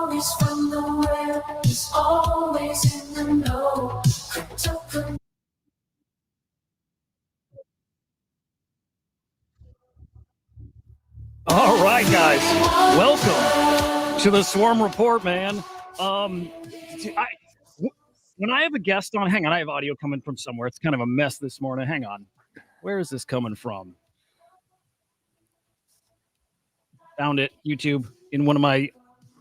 always from the web, he's always in the know. All right, guys, welcome to the Swarm Report, man. When I have a guest on, hang on, I have audio coming from somewhere. It's kind of a mess this morning. Hang on. Where is this coming from? Found it, YouTube, in one of my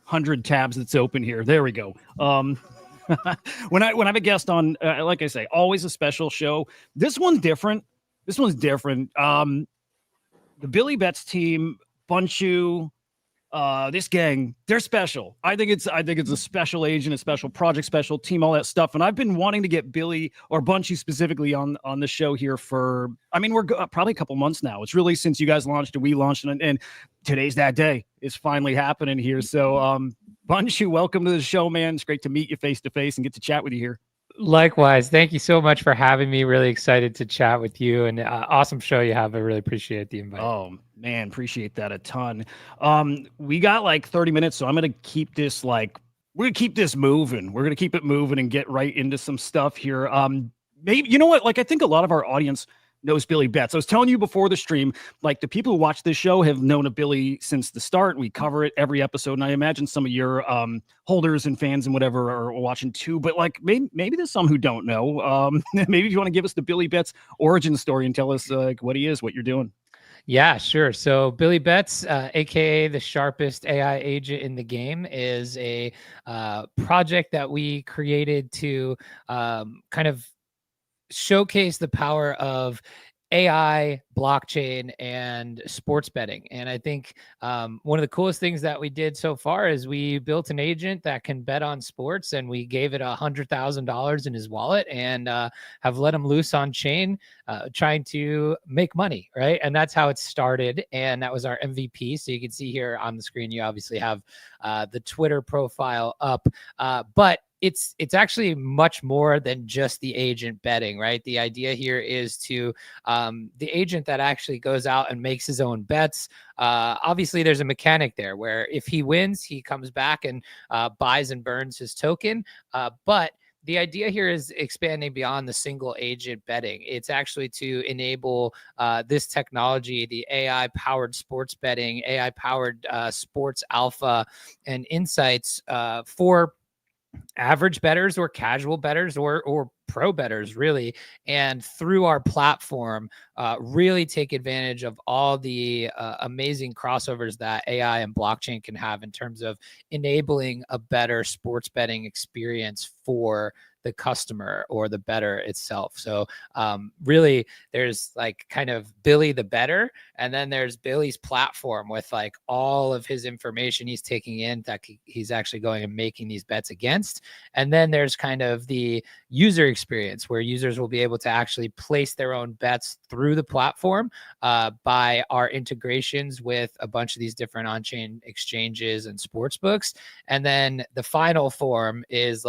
100 tabs that's open here. There we go. When I have a guest on, like I say, always a special show. This one's different. The Billy Betts team, Bunchu, this gang, they're special. I think it's a special agent, a special project, special team, all that stuff. And I've been wanting to get Billy or Bunchy specifically on the show here for, we're probably a couple months now. It's really since you guys launched and we launched, and today's that day. It's finally happening here. So, Bunchy, welcome to the show, man. It's great to meet you face to face and get to chat with you here. Likewise. Thank you so much for having me. Really excited to chat with you, and awesome show you have. I really appreciate the invite. Oh man, appreciate that a ton. We got like 30 minutes, so I'm going to keep this we're going to keep this moving. We're going to keep it moving and get right into some stuff here. Maybe, you know what? I think a lot of our audience knows Billy Betts. I was telling you before the stream, the people who watch this show have known of Billy since the start. We cover it every episode, and I imagine some of your holders and fans and whatever are watching too. But maybe there's some who don't know. Maybe if you want to give us the Billy Betts origin story and tell us what he is, what you're doing. Yeah, sure. So Billy Betts, aka the sharpest AI agent in the game, is a project that we created to kind of showcase the power of AI, blockchain, and sports betting. And I think one of the coolest things that we did so far is we built an agent that can bet on sports, and we gave it $100,000 in his wallet and have let him loose on chain trying to make money, right? And that's how it started. And that was our MVP. So you can see here on the screen, you obviously have the Twitter profile up, but it's actually much more than just the agent betting, right? The idea here is to the agent that actually goes out and makes his own bets. Obviously, there's a mechanic there where if he wins, he comes back and buys and burns his token. But the idea here is expanding beyond the single agent betting. It's actually to enable this technology, the AI-powered sports betting, AI-powered sports alpha and insights for average bettors or casual bettors or pro bettors, really. And through our platform, really take advantage of all the amazing crossovers that AI and blockchain can have in terms of enabling a better sports betting experience for the customer or the bettor itself. So really there's kind of Billy the bettor, and then there's Billy's platform with all of his information he's taking in that he's actually going and making these bets against. And then there's kind of the user experience where users will be able to actually place their own bets through the platform by our integrations with a bunch of these different on-chain exchanges and sports books. And then the final form is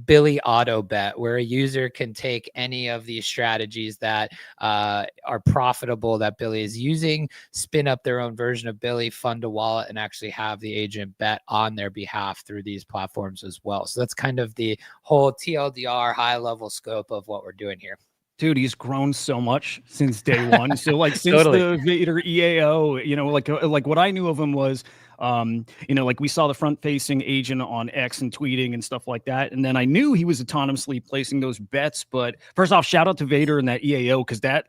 Billy Auto Bet, where a user can take any of these strategies that are profitable that Billy is using, spin up their own version of Billy, fund a wallet, and actually have the agent bet on their behalf through these platforms as well. So that's kind of the whole TLDR high level scope of what we're doing here. Dude, he's grown so much since day one. So since Totally. the Vader EAO, what I knew of him was, we saw the front facing agent on X and tweeting and stuff like that. And then I knew he was autonomously placing those bets. But first off, shout out to Vader and that EAO, because that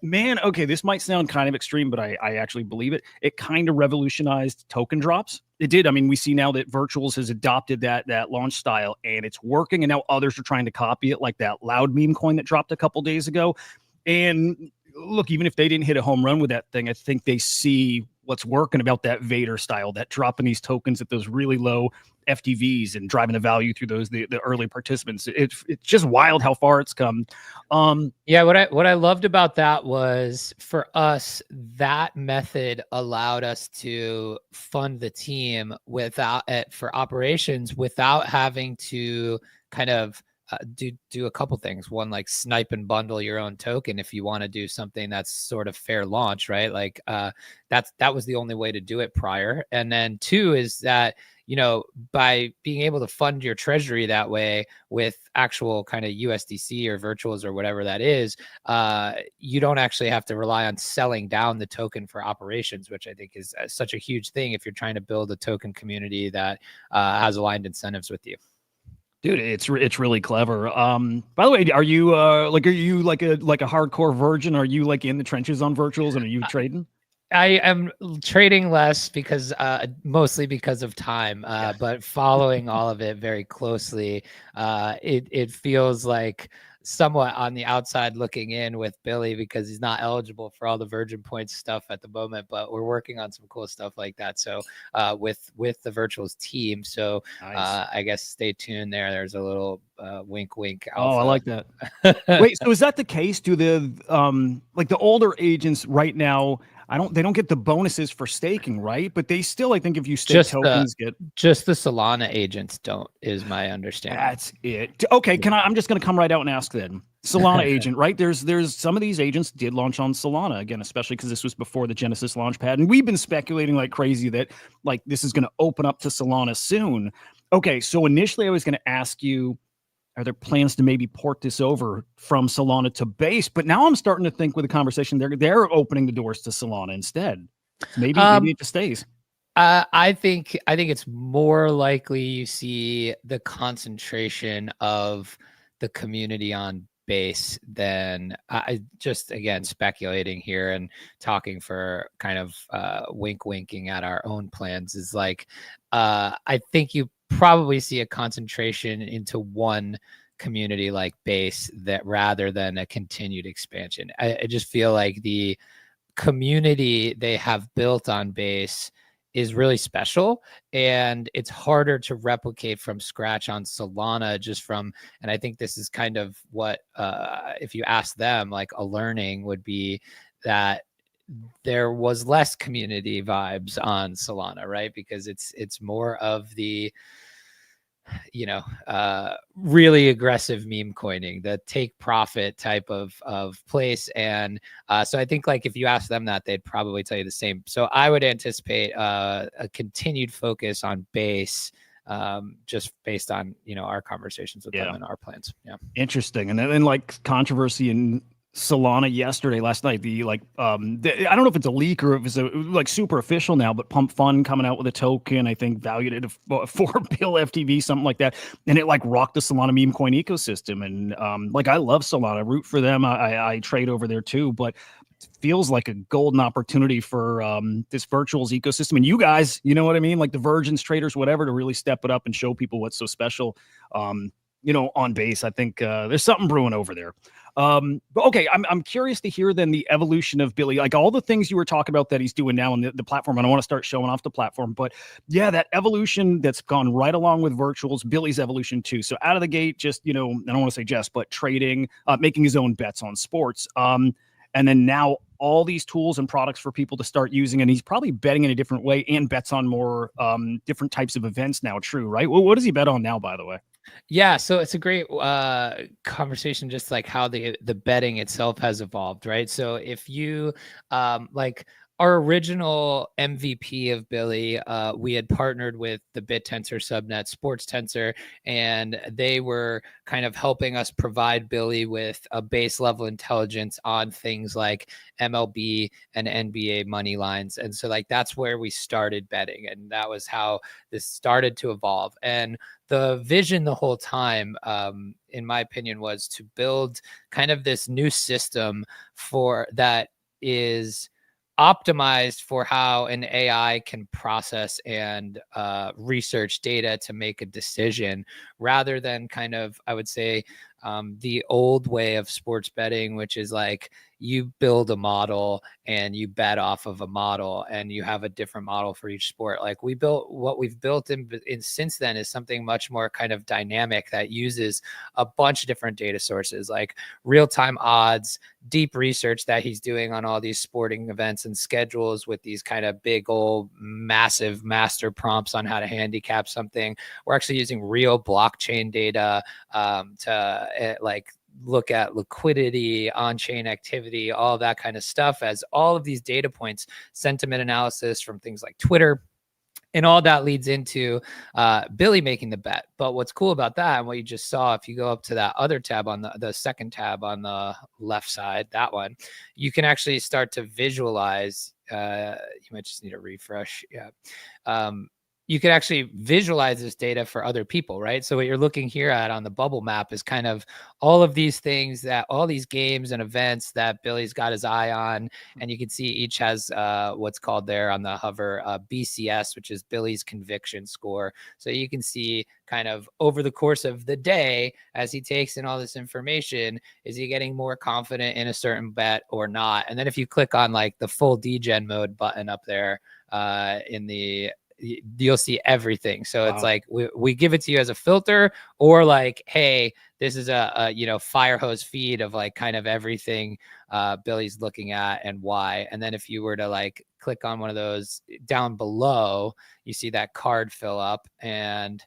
man, okay, this might sound kind of extreme, but I actually believe it. It kind of revolutionized token drops. It did. We see now that Virtuals has adopted that launch style, and it's working. And now others are trying to copy it, like that Loud meme coin that dropped a couple days ago. And look, even if they didn't hit a home run with that thing, I think they see what's working about that Vader style, that dropping these tokens at those really low FTVs and driving the value through those the early participants. It's just wild how far it's come. Yeah, what I loved about that was, for us, that method allowed us to fund the team without for operations without having to kind of do a couple things. One, like snipe and bundle your own token if you want to do something that's sort of fair launch, right? Like that was the only way to do it prior. And then two is that, you know, by being able to fund your treasury that way with actual kind of USDC or virtuals or whatever that is, you don't actually have to rely on selling down the token for operations, which I think is such a huge thing if you're trying to build a token community that has aligned incentives with you. Dude, it's really clever. By the way, are you like a hardcore virgin? Are you like in the trenches on virtuals, and are you trading? I am trading less because mostly because of time, but following all of it very closely. It feels like somewhat on the outside looking in with Billy because he's not eligible for all the Virgin Points stuff at the moment, but we're working on some cool stuff like that. So with the Virtuals team. So Nice. I guess stay tuned there. There's a little wink, wink. Oh, Alpha. I like that. Wait, so is that the case? Do the like the older agents right now? They don't get the bonuses for staking, right? But they still, I think, if you stake tokens, get just the Solana agents don't, is my understanding. That's it. Okay, I'm just going to come right out and ask then. Solana agent, right? There's some of these agents did launch on Solana again, especially because this was before the Genesis launchpad, and we've been speculating like crazy that like this is going to open up to Solana soon. Okay, so initially I was going to ask you, are there plans to maybe port this over from Solana to Base? But now I'm starting to think with the conversation, they're opening the doors to Solana instead. So maybe it just stays. I think it's more likely you see the concentration of the community on Base than I just, again, speculating here and talking for kind of winking at our own plans is like, I think you probably see a concentration into one community like Base that rather than a continued expansion. I just feel like the community they have built on Base is really special, and it's harder to replicate from scratch on Solana and I think this is kind of what, if you ask them, like a learning would be that there was less community vibes on Solana, right? Because it's more of the, you know, really aggressive meme coining, the take profit type of place. And so I think like if you ask them that, they'd probably tell you the same. So I would anticipate a continued focus on Base, just based on, you know, our conversations with them and our plans. Yeah. Interesting. And then like controversy in Solana last night, I don't know if it's a leak or if it's like super official now, but Pump Fund coming out with a token, I think valued at a 4 bill FTV, something like that. And it like rocked the Solana meme coin ecosystem. And like, I love Solana, root for them. I trade over there too, but it feels like a golden opportunity for this virtuals ecosystem. And you guys, you know what I mean? Like the virgins, traders, whatever, to really step it up and show people what's so special, you know, on Base. I think there's something brewing over there. But okay, I'm curious to hear then the evolution of Billy, like all the things you were talking about that he's doing now on the platform. I don't want to start showing off the platform, but yeah, that evolution that's gone right along with virtuals, Billy's evolution too. So out of the gate, just, you know, I don't want to say just, but trading, making his own bets on sports. And then now all these tools and products for people to start using, and he's probably betting in a different way and bets on more different types of events now. True, right? Well, what does he bet on now, by the way? Yeah, so it's a great conversation, just like how the betting itself has evolved, right? So if you like our original MVP of Billy, we had partnered with the BitTensor subnet Sports Tensor, and they were kind of helping us provide Billy with a base level intelligence on things like MLB and NBA money lines. And so like that's where we started betting, and that was how this started to evolve. And the vision the whole time, in my opinion, was to build kind of this new system for that is optimized for how an AI can process and research data to make a decision, rather than kind of, I would say, the old way of sports betting, which is like you build a model and you bet off of a model and you have a different model for each sport. Like what we've built in since then is something much more kind of dynamic that uses a bunch of different data sources, like real-time odds, deep research that he's doing on all these sporting events and schedules with these kind of big old massive master prompts on how to handicap something. We're actually using real blockchain data to like look at liquidity, on-chain activity, all that kind of stuff, as all of these data points, sentiment analysis from things like Twitter, and all that leads into Billy making the bet. But what's cool about that, and what you just saw, if you go up to that other tab on the second tab on the left side, that one, you can actually start to visualize. You might just need a refresh. Yeah. You can actually visualize this data for other people, right? So what you're looking here at on the bubble map is kind of all of these things, that all these games and events that Billy's got his eye on. And you can see each has what's called there on the hover BCS, which is Billy's conviction score. So you can see kind of over the course of the day, as he takes in all this information, is he getting more confident in a certain bet or not? And then if you click on like the full degen mode button up there you'll see everything. So it's like we give it to you as a filter, or like, hey, this is a fire hose feed of like kind of everything Billy's looking at and why. And then if you were to like click on one of those down below, you see that card fill up, and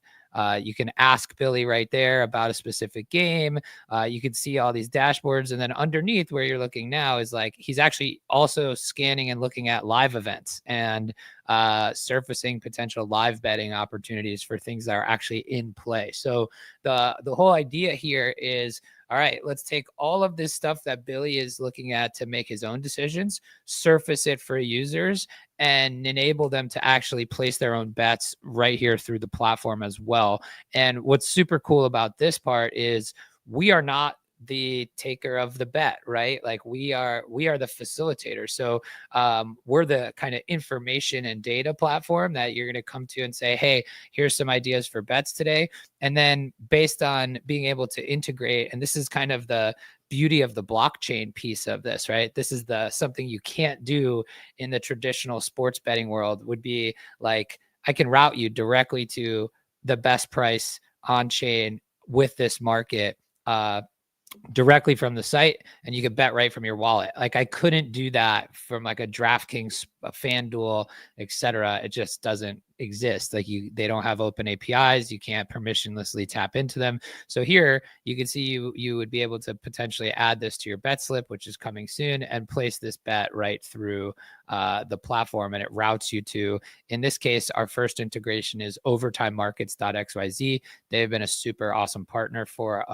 you can ask Billy right there about a specific game. You can see all these dashboards, and then underneath where you're looking now is like he's actually also scanning and looking at live events and surfacing potential live betting opportunities for things that are actually in play. So the whole idea here is, all right, let's take all of this stuff that Billy is looking at to make his own decisions, surface it for users, and enable them to actually place their own bets right here through the platform as well. And what's super cool about this part is we are not the taker of the bet, right? Like we are the facilitator. So we're the kind of information and data platform that you're going to come to and say, hey, here's some ideas for bets today. And then based on being able to integrate, and this is kind of the beauty of the blockchain piece of this, right? This is something you can't do in the traditional sports betting world, would be like, I can route you directly to the best price on chain with this market, directly from the site, and you could bet right from your wallet. Like I couldn't do that from like a DraftKings, a FanDuel, etc. It just doesn't exist. Like they don't have open APIs. You can't permissionlessly tap into them. So here you can see you would be able to potentially add this to your bet slip, which is coming soon, and place this bet right through the platform, and it routes you to, in this case, our first integration is overtimemarkets.xyz. They've been a super awesome partner for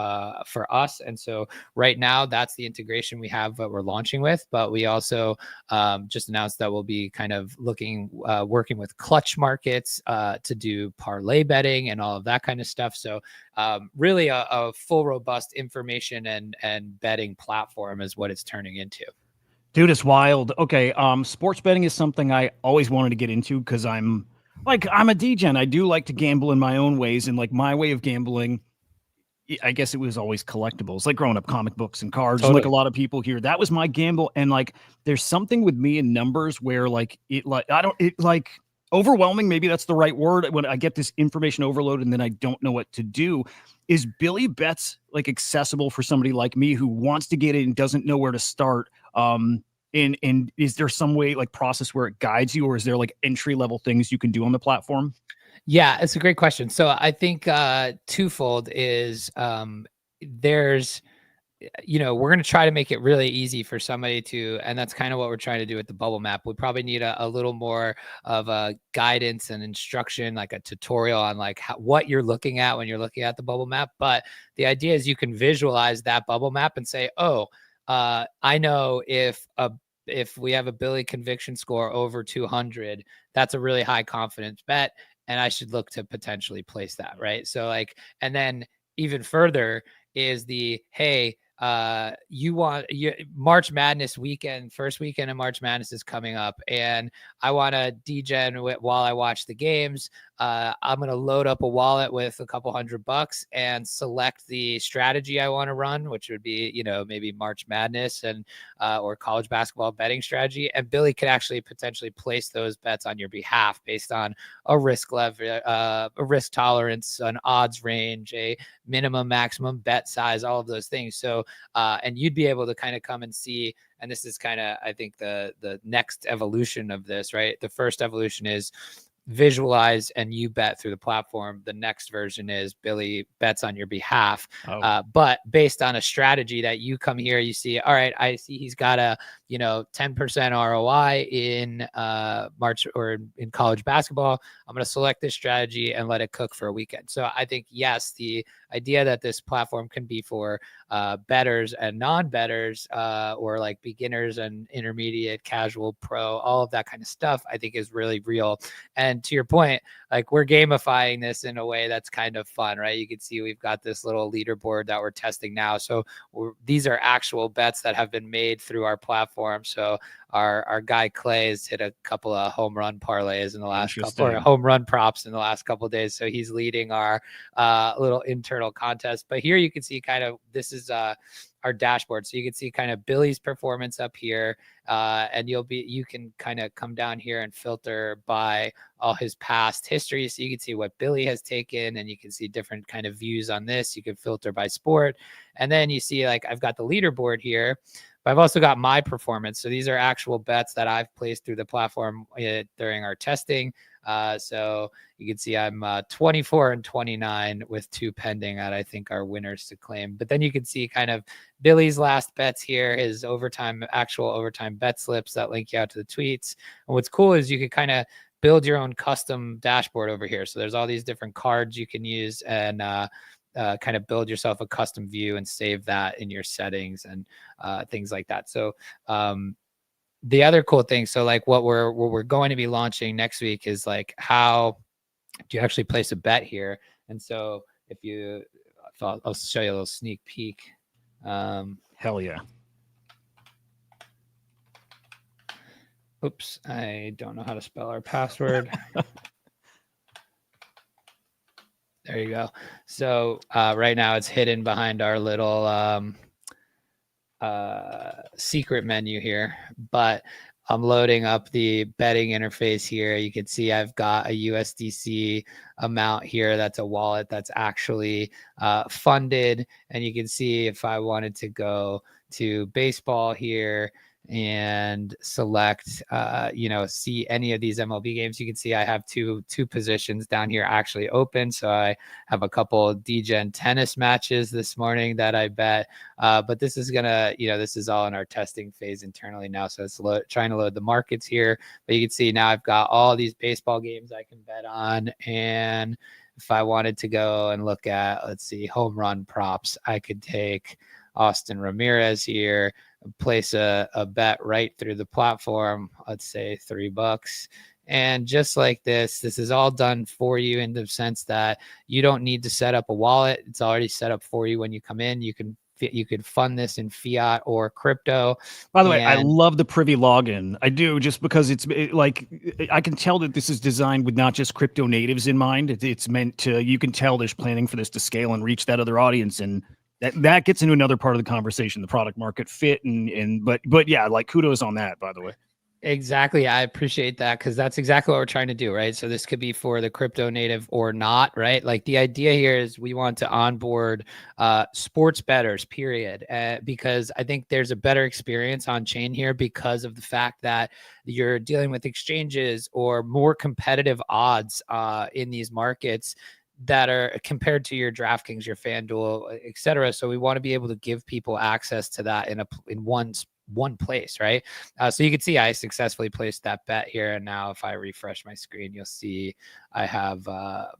us. And so right now that's the integration we have that we're launching with, but we also just announced that we'll be kind of working with Clutch Markets to do parlay betting and all of that kind of stuff. So really a full, robust information and betting platform is what it's turning into. Dude, it's wild. Okay, sports betting is something I always wanted to get into because I'm a degen. I do like to gamble in my own ways, and like my way of gambling, I guess it was always collectibles, like growing up, comic books and cards. Totally. Like a lot of people here, that was my gamble. And like, there's something with me in numbers where like overwhelming. Maybe that's the right word. When I get this information overload and then I don't know what to do. Is Billy Bets like accessible for somebody like me who wants to get in and doesn't know where to start? And is there some way, like process where it guides you, or is there like entry level things you can do on the platform? Yeah, it's a great question. So I think twofold is there's, we're going to try to make it really easy for somebody to, and that's kind of what we're trying to do with the bubble map. We probably need a little more of a guidance and instruction, like a tutorial on like what you're looking at when you're looking at the bubble map. But the idea is you can visualize that bubble map and say, oh, I know if we have a Billy conviction score over 200, that's a really high confidence bet, and I should look to potentially place that, right? So like, and then even further is hey, March Madness weekend, first weekend of March Madness is coming up, and I want to degen while I watch the games. I'm going to load up a wallet with a couple $100 and select the strategy I want to run, which would be, maybe March Madness and or college basketball betting strategy. And Billy could actually potentially place those bets on your behalf based on a risk level, a risk tolerance, an odds range, a minimum, maximum bet size, all of those things. So, and you'd be able to kind of come and see, and this is kind of, I think, the next evolution of this, right? The first evolution is visualize and you bet through the platform. The next version is Billy bets on your behalf, but based on a strategy that you come here, you see, all right, I see he's got a 10% ROI in March or in college basketball. I'm going to select this strategy and let it cook for a weekend. So I think, yes, the idea that this platform can be for bettors and non-bettors, or like beginners and intermediate, casual, pro, all of that kind of stuff, I think is really real. And to your point, like, we're gamifying this in a way that's kind of fun, right? You can see we've got this little leaderboard that we're testing now. So these are actual bets that have been made through our platform. So our guy Clay has hit a couple of home run parlays in the last couple, or home run props in the last couple of days. So he's leading our little internal contest. But here you can see kind of, this is our dashboard. So you can see kind of Billy's performance up here, and you can kind of come down here and filter by all his past history. So you can see what Billy has taken, and you can see different kind of views on this. You can filter by sport. And then you see, like, I've got the leaderboard here, but I've also got my performance. So these are actual bets that I've placed through the platform during our testing. So you can see I'm 24 and 29 with 2 pending that I think are winners to claim. But then you can see kind of Billy's last bets here, his actual overtime bet slips that link you out to the tweets. And what's cool is you can kind of build your own custom dashboard over here. So there's all these different cards you can use and kind of build yourself a custom view and save that in your settings and things like that. So the other cool thing, so like what we're going to be launching next week is like, how do you actually place a bet here? And so I'll show you a little sneak peek. Hell yeah. Oops, I don't know how to spell our password. There you go. So right now it's hidden behind our little secret menu here, but I'm loading up the betting interface here. You can see I've got a USDC amount here. That's a wallet that's actually funded. And you can see if I wanted to go to baseball here and select, see any of these MLB games, you can see I have two positions down here actually open. So I have a couple DGen tennis matches this morning that I bet, but this is gonna, this is all in our testing phase internally now. So it's trying to load the markets here, but you can see now I've got all these baseball games I can bet on. And if I wanted to go and look at, let's see, home run props, I could take Austin Ramirez here, place a bet right through the platform, let's say $3. And just like this is all done for you in the sense that you don't need to set up a wallet. It's already set up for you when you come in. You could fund this in fiat or crypto. By the way, I love the privy login. I do, just because I can tell that this is designed with not just crypto natives in mind. It's meant to, you can tell there's planning for this to scale and reach that other audience. And that gets into another part of the conversation, the product market fit. But yeah, like, kudos on that, by the way. Exactly. I appreciate that, because that's exactly what we're trying to do, right? So this could be for the crypto native or not, right? Like, the idea here is we want to onboard sports bettors, period, because I think there's a better experience on chain here because of the fact that you're dealing with exchanges or more competitive odds in these markets that are compared to your DraftKings, your FanDuel, et cetera. So we want to be able to give people access to that in one place, right? So you can see I successfully placed that bet here. And now if I refresh my screen, you'll see I have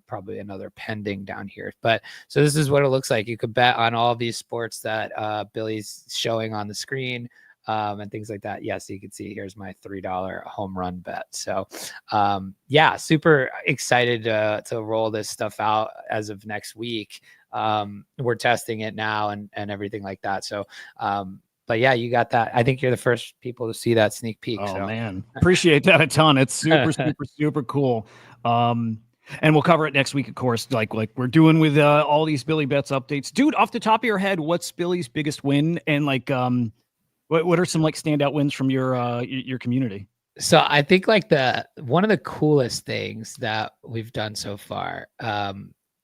probably another pending down here. But so this is what it looks like. You could bet on all these sports that Billy's showing on the screen. And things like that. Yes, you can see here's my $3 home run bet. So yeah, super excited to roll this stuff out as of next week. we're testing it now and everything like that. So, but yeah, you got that. I think you're the first people to see that sneak peek. Oh So man, appreciate that a ton. It's super, super, super cool. And we'll cover it next week, of course, like we're doing with all these Billy Betts updates. Dude, off the top of your head, what's Billy's biggest win? And like, what are some like standout wins from your community? So I think like one of the coolest things that we've done so far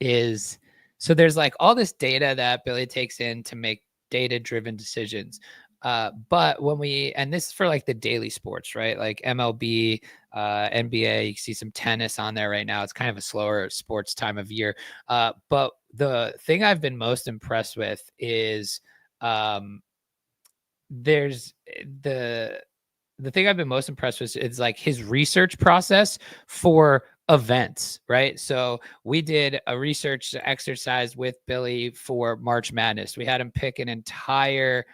is, so there's like all this data that Billy takes in to make data-driven decisions. But when and this is for like the daily sports, right? Like MLB, NBA, you can see some tennis on there right now. It's kind of a slower sports time of year. But the thing I've been most impressed with is there's the thing I've been most impressed with is like his research process for events, right? So we did a research exercise with Billy for March Madness. We had him pick an entire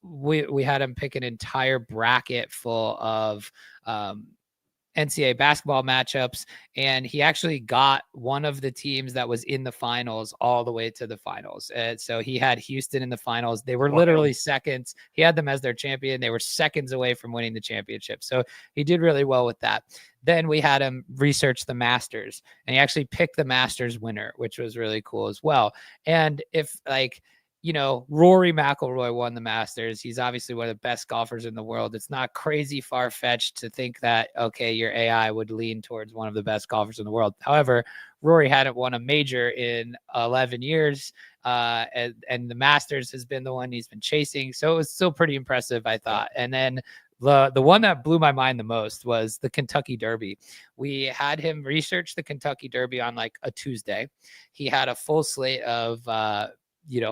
we had him pick an entire bracket full of NCAA basketball matchups, and he actually got one of the teams that was in the finals all the way to the finals. And so he had Houston in the finals. They were literally seconds. He had them as their champion. They were seconds away from winning the championship. So he did really well with that. Then we had him research the Masters, and he actually picked the Masters winner, which was really cool as well. And if like, you know, Rory McIlroy won the Masters. He's obviously one of the best golfers in the world. It's not crazy far-fetched to think that, okay, your AI would lean towards one of the best golfers in the world. However, Rory hadn't won a major in 11 years, and the Masters has been the one he's been chasing. So it was still pretty impressive, I thought. And then the one that blew my mind the most was the Kentucky Derby. We had him research the Kentucky Derby on like a Tuesday. He had a full slate of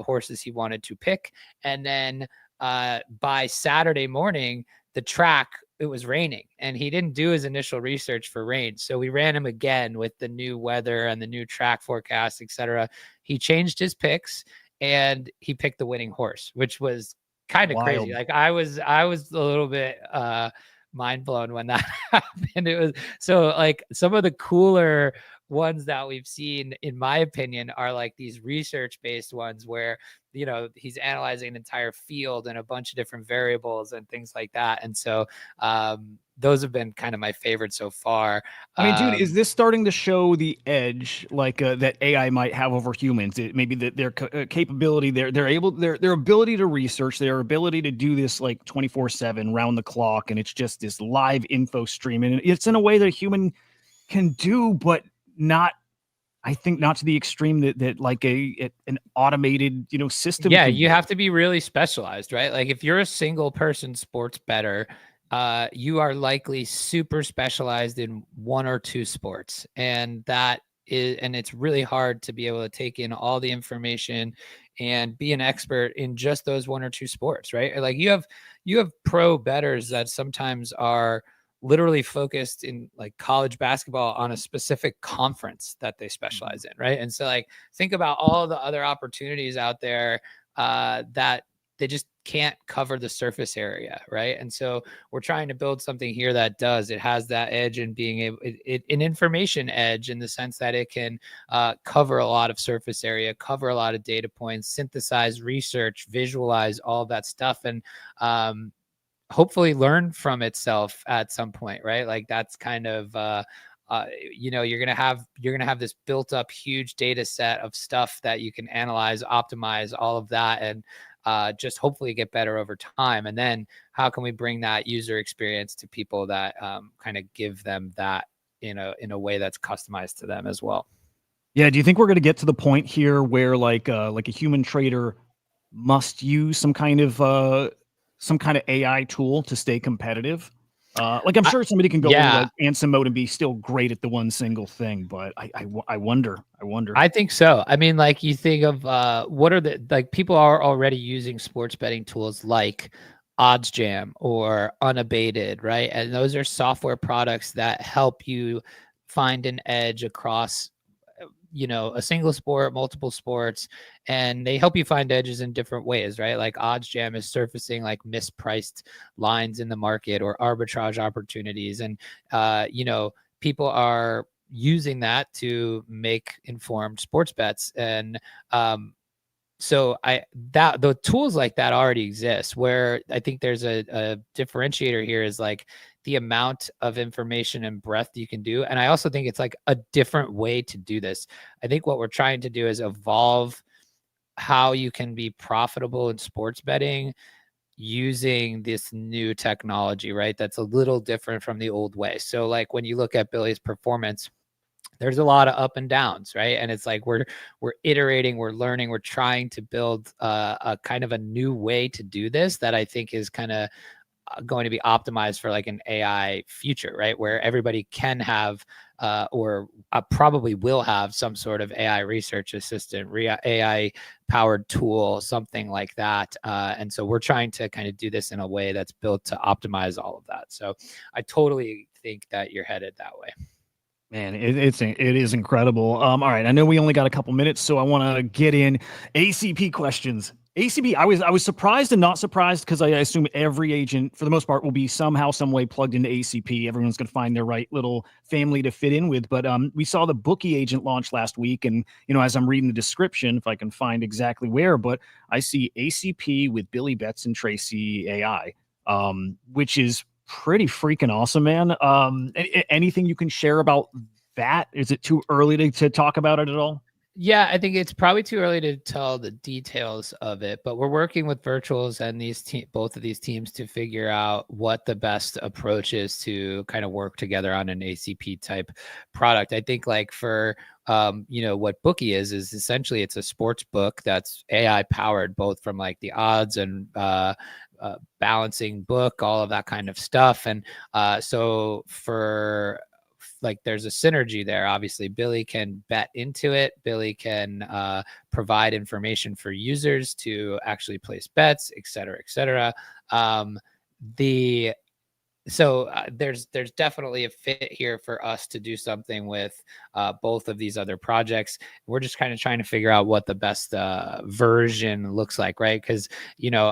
horses he wanted to pick. And then by Saturday morning, the track, it was raining, and he didn't do his initial research for rain. So we ran him again with the new weather and the new track forecast, etc. He changed his picks and he picked the winning horse, which was kind of crazy. Like I was a little bit mind blown when that happened. It was so like some of the cooler ones that we've seen, in my opinion, are like these research-based ones where, you know, he's analyzing an entire field and a bunch of different variables and things like that. And so those have been kind of my favorite so far. I mean, dude, is this starting to show the edge like that AI might have over humans? Maybe their capability, their ability to research, their ability to do this like 24/7 round the clock, and it's just this live info stream, and it's in a way that a human can do, but not, I think, not to the extreme that like an automated, you know, system. Yeah, you have to be really specialized, right? Like if you're a single person sports bettor, you are likely super specialized in one or two sports, and it's really hard to be able to take in all the information and be an expert in just those one or two sports, right? Like you have pro bettors that sometimes are literally focused in like college basketball on a specific conference that they specialize in, right? And so like think about all the other opportunities out there that they just can't cover the surface area, right? And so we're trying to build something here that does. It has that edge in being able, an information edge in the sense that it can cover a lot of surface area, cover a lot of data points, synthesize, research, visualize all of that stuff, and hopefully learn from itself at some point, right? Like that's kind of you're gonna have this built up huge data set of stuff that you can analyze, optimize, all of that, and just hopefully get better over time. And then how can we bring that user experience to people that kind of give them that in a way that's customized to them as well? Yeah. Do you think we're going to get to the point here where like a human trader must use some kind of AI tool to stay competitive? Like I'm sure somebody can go into like Anson mode and be still great at the one single thing, but I wonder. I think so. I mean, like you think of what are the, like people are already using sports betting tools like OddsJam or Unabated, right? And those are software products that help you find an edge across a single sport, multiple sports, and they help you find edges in different ways, right? Like OddsJam is surfacing like mispriced lines in the market or arbitrage opportunities. And, people are using that to make informed sports bets. And so the tools like that already exist. Where I think there's a differentiator here is like the amount of information and breadth you can do. And I also think it's like a different way to do this. I think what we're trying to do is evolve how you can be profitable in sports betting using this new technology, right? That's a little different from the old way. So like when you look at Billy's performance, there's a lot of up and downs, right? And it's like we're iterating, we're learning, we're trying to build a kind of a new way to do this that I think is kind of going to be optimized for like an AI future, right? Where everybody can have or probably will have some sort of AI research assistant, AI powered tool, something like that. And so we're trying to kind of do this in a way that's built to optimize all of that. So I totally think that you're headed that way. Man, it is incredible. All right, I know we only got a couple minutes, so I want to get in ACP questions. ACP, I was surprised and not surprised because I assume every agent, for the most part, will be somehow, some way plugged into ACP. Everyone's going to find their right little family to fit in with. But we saw the Bookie agent launch last week, and as I'm reading the description, if I can find exactly where, but I see ACP with Billy Betts and Tracy AI, which is pretty freaking awesome, man. Anything you can share about that? Is it too early to talk about it at all? Yeah, I think it's probably too early to tell the details of it, but we're working with Virtuals and both of these teams to figure out what the best approach is to kind of work together on an ACP type product. I think like for what Bookie is essentially it's a sports book that's AI powered, both from like the odds and balancing book, all of that kind of stuff. And so for like there's a synergy there. Obviously Billy can bet into it. Billy can provide information for users to actually place bets, et cetera, et cetera. So there's definitely a fit here for us to do something with both of these other projects. We're just kind of trying to figure out what the best version looks like, right? Because,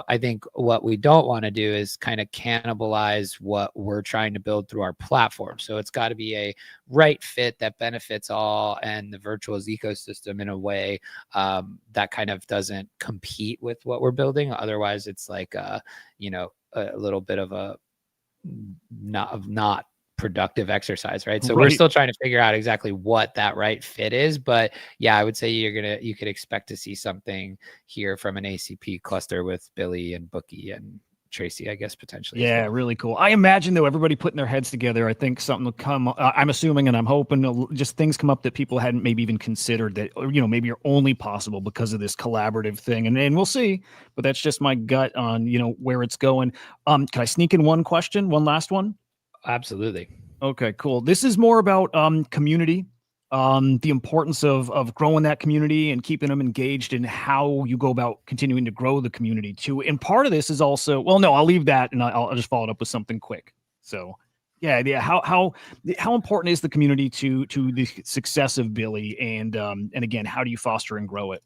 I think what we don't want to do is kind of cannibalize what we're trying to build through our platform. So it's got to be a right fit that benefits all and the Virtuals ecosystem in a way that kind of doesn't compete with what we're building. Otherwise, it's like, a little bit of a not productive exercise, right? So we're still trying to figure out exactly what that right fit is, but yeah, I would say you could expect to see something here from an ACP cluster with Billy and Bookie and Tracy, I guess, potentially. Yeah, really cool. I imagine though, everybody putting their heads together, I think something will come. I'm assuming and I'm hoping just things come up that people hadn't maybe even considered that, maybe are only possible because of this collaborative thing. And we'll see, but that's just my gut on, where it's going. Can I sneak in one last one? Absolutely. Okay, cool. This is more about community, the importance of growing that community and keeping them engaged and how you go about continuing to grow the community too. And part of this is also, well, no, I'll leave that and I'll just follow it up with something quick. So yeah. How important is the community to the success of Billy? And again, how do you foster and grow it?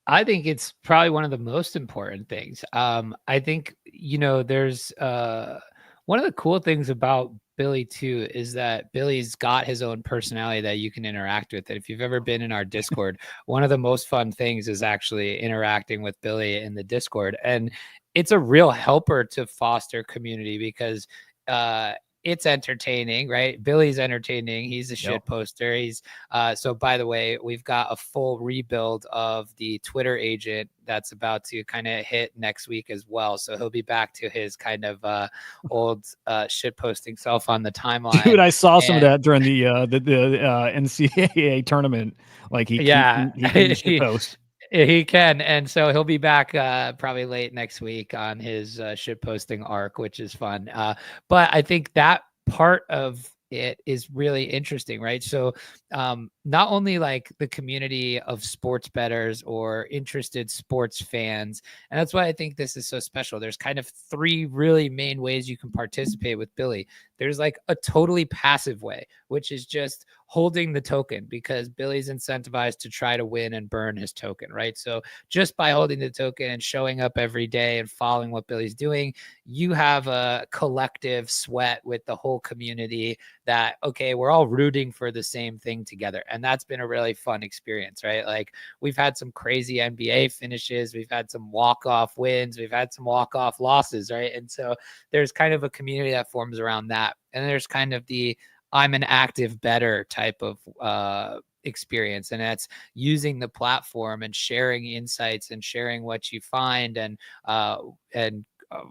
I think it's probably one of the most important things. I think, there's one of the cool things about Billy too is that Billy's got his own personality that you can interact with. And if you've ever been in our Discord, one of the most fun things is actually interacting with Billy in the Discord. And it's a real helper to foster community because it's entertaining, right? Billy's entertaining. He's a shit poster. He's so by the way, we've got a full rebuild of the Twitter agent that's about to kind of hit next week as well. So he'll be back to his kind of old shit posting self on the timeline. Dude, I saw some of that during the NCAA tournament. Like he can shit post. He can, and so he'll be back probably late next week on his shit posting arc, which is fun. But I think that part of it is really interesting, right? So not only like the community of sports bettors or interested sports fans, and that's why I think this is so special. There's kind of three really main ways you can participate with Billy. There's like a totally passive way, which is just holding the token, because Billy's incentivized to try to win and burn his token, right? So just by holding the token and showing up every day and following what Billy's doing, you have a collective sweat with the whole community that, okay, we're all rooting for the same thing together. And that's been a really fun experience, right? Like, we've had some crazy NBA finishes, we've had some walk-off wins, we've had some walk-off losses, right? And so there's kind of a community that forms around that. And there's kind of the I'm an active bettor type of experience, and that's using the platform and sharing insights and sharing what you find. And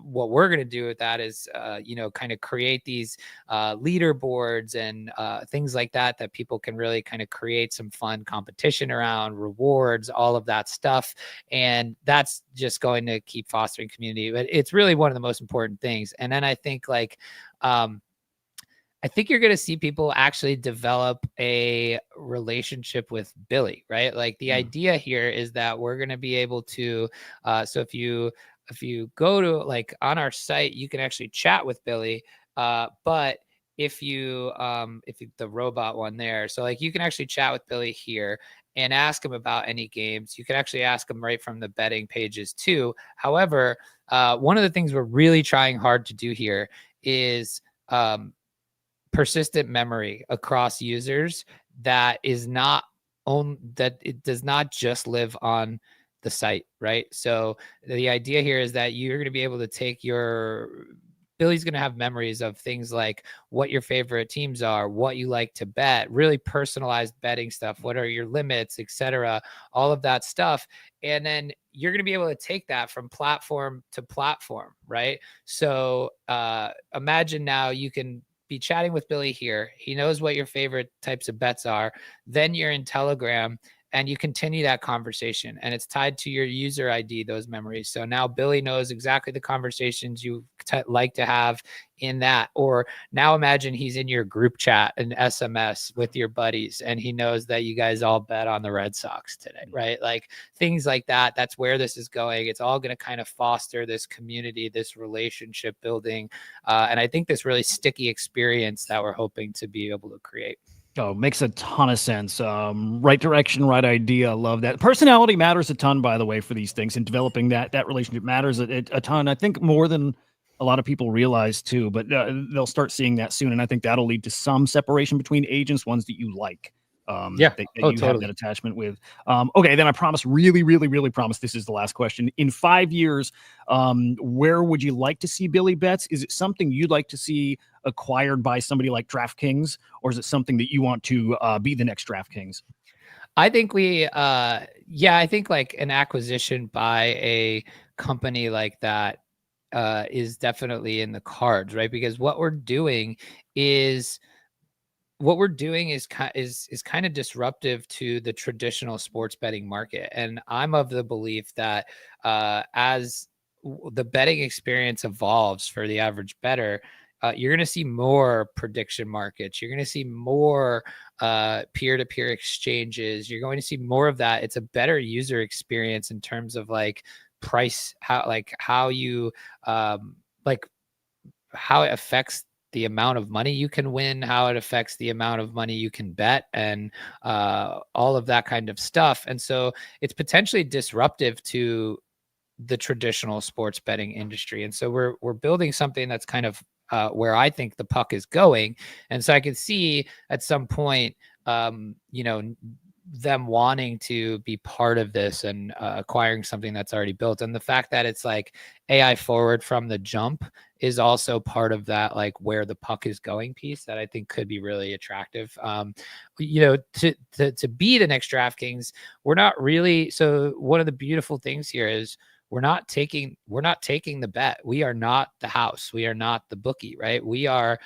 what we're going to do with that is, kind of create these leaderboards and things like that people can really kind of create some fun competition around, rewards, all of that stuff. And that's just going to keep fostering community. But it's really one of the most important things. And then I think I think you're going to see people actually develop a relationship with Billy, right? Like, the idea here is that we're going to be able to, so if you go to, like, on our site, you can actually chat with Billy. But if you the robot one there, so like, you can actually chat with Billy here and ask him about any games. You can actually ask him right from the betting pages too. However, one of the things we're really trying hard to do here is, persistent memory across users that is not that it does not just live on the site, right? So the idea here is that you're going to be able to take Billy's going to have memories of things like what your favorite teams are, what you like to bet, really personalized betting stuff, what are your limits, etc., all of that stuff. And then you're going to be able to take that from platform to platform, right? So imagine now you can be chatting with Billy here. He knows what your favorite types of bets are. Then you're in Telegram and you continue that conversation, and it's tied to your user ID, those memories. So now Billy knows exactly the conversations you like to have in that. Or now imagine he's in your group chat and SMS with your buddies, and he knows that you guys all bet on the Red Sox today, right? Like, things like that. That's where this is going. It's all going to kind of foster this community, this relationship building. And I think this really sticky experience that we're hoping to be able to create. Oh, makes a ton of sense. Right direction, right idea. Love that. Personality matters a ton, by the way, for these things, and developing that relationship matters a ton. I think more than a lot of people realize too, but they'll start seeing that soon. And I think that'll lead to some separation between agents, ones that you like. That you totally have that attachment with. Okay, then I promise, really promise this is the last question. In 5 years, where would you like to see Billy Bets? Is it something you'd like to see acquired by somebody like DraftKings, or is it something that you want to be the next DraftKings? I think I think like an acquisition by a company like that is definitely in the cards, right? Because what we're doing is kind of disruptive to the traditional sports betting market. And I'm of the belief that as the betting experience evolves for the average bettor, you're going to see more prediction markets. You're going to see more peer-to-peer exchanges. You're going to see more of that. It's a better user experience in terms of like price, how you how it affects the amount of money you can win, how it affects the amount of money you can bet, and all of that kind of stuff. And so it's potentially disruptive to the traditional sports betting industry. And so we're building something that's kind of where I think the puck is going. And so I could see at some point, them wanting to be part of this and acquiring something that's already built. And the fact that it's like AI forward from the jump is also part of that, like where the puck is going piece that I think could be really attractive. To be the next DraftKings, we're not really. So one of the beautiful things here is we're not taking the bet. We are not the house. We are not the bookie, right? We are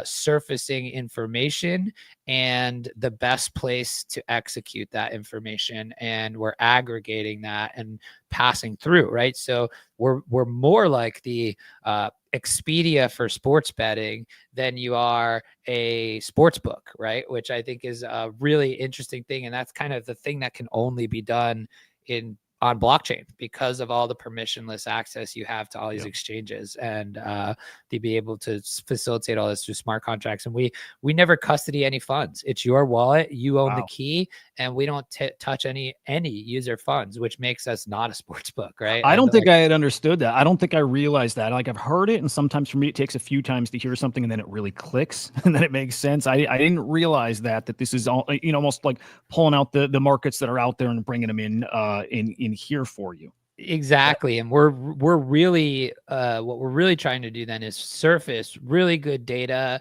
surfacing information and the best place to execute that information. And we're aggregating that and passing through, right? So we're more like the Expedia for sports betting than you are a sports book, right? Which I think is a really interesting thing. And that's kind of the thing that can only be done in on blockchain because of all the permissionless access you have to all these Yep. exchanges, and to be able to facilitate all this through smart contracts. And we never custody any funds. It's your wallet. You own the Wow. key, and we don't touch any user funds, which makes us not a sports book, right? I don't And think like, I had understood that. I don't think I realized that. Like I've heard it, and sometimes for me it takes a few times to hear something, and then it really clicks, and then it makes sense. I didn't realize that this is all, you know, almost like pulling out the markets that are out there and bringing them in here for you. exactly. And we're really what we're really trying to do then is surface really good data,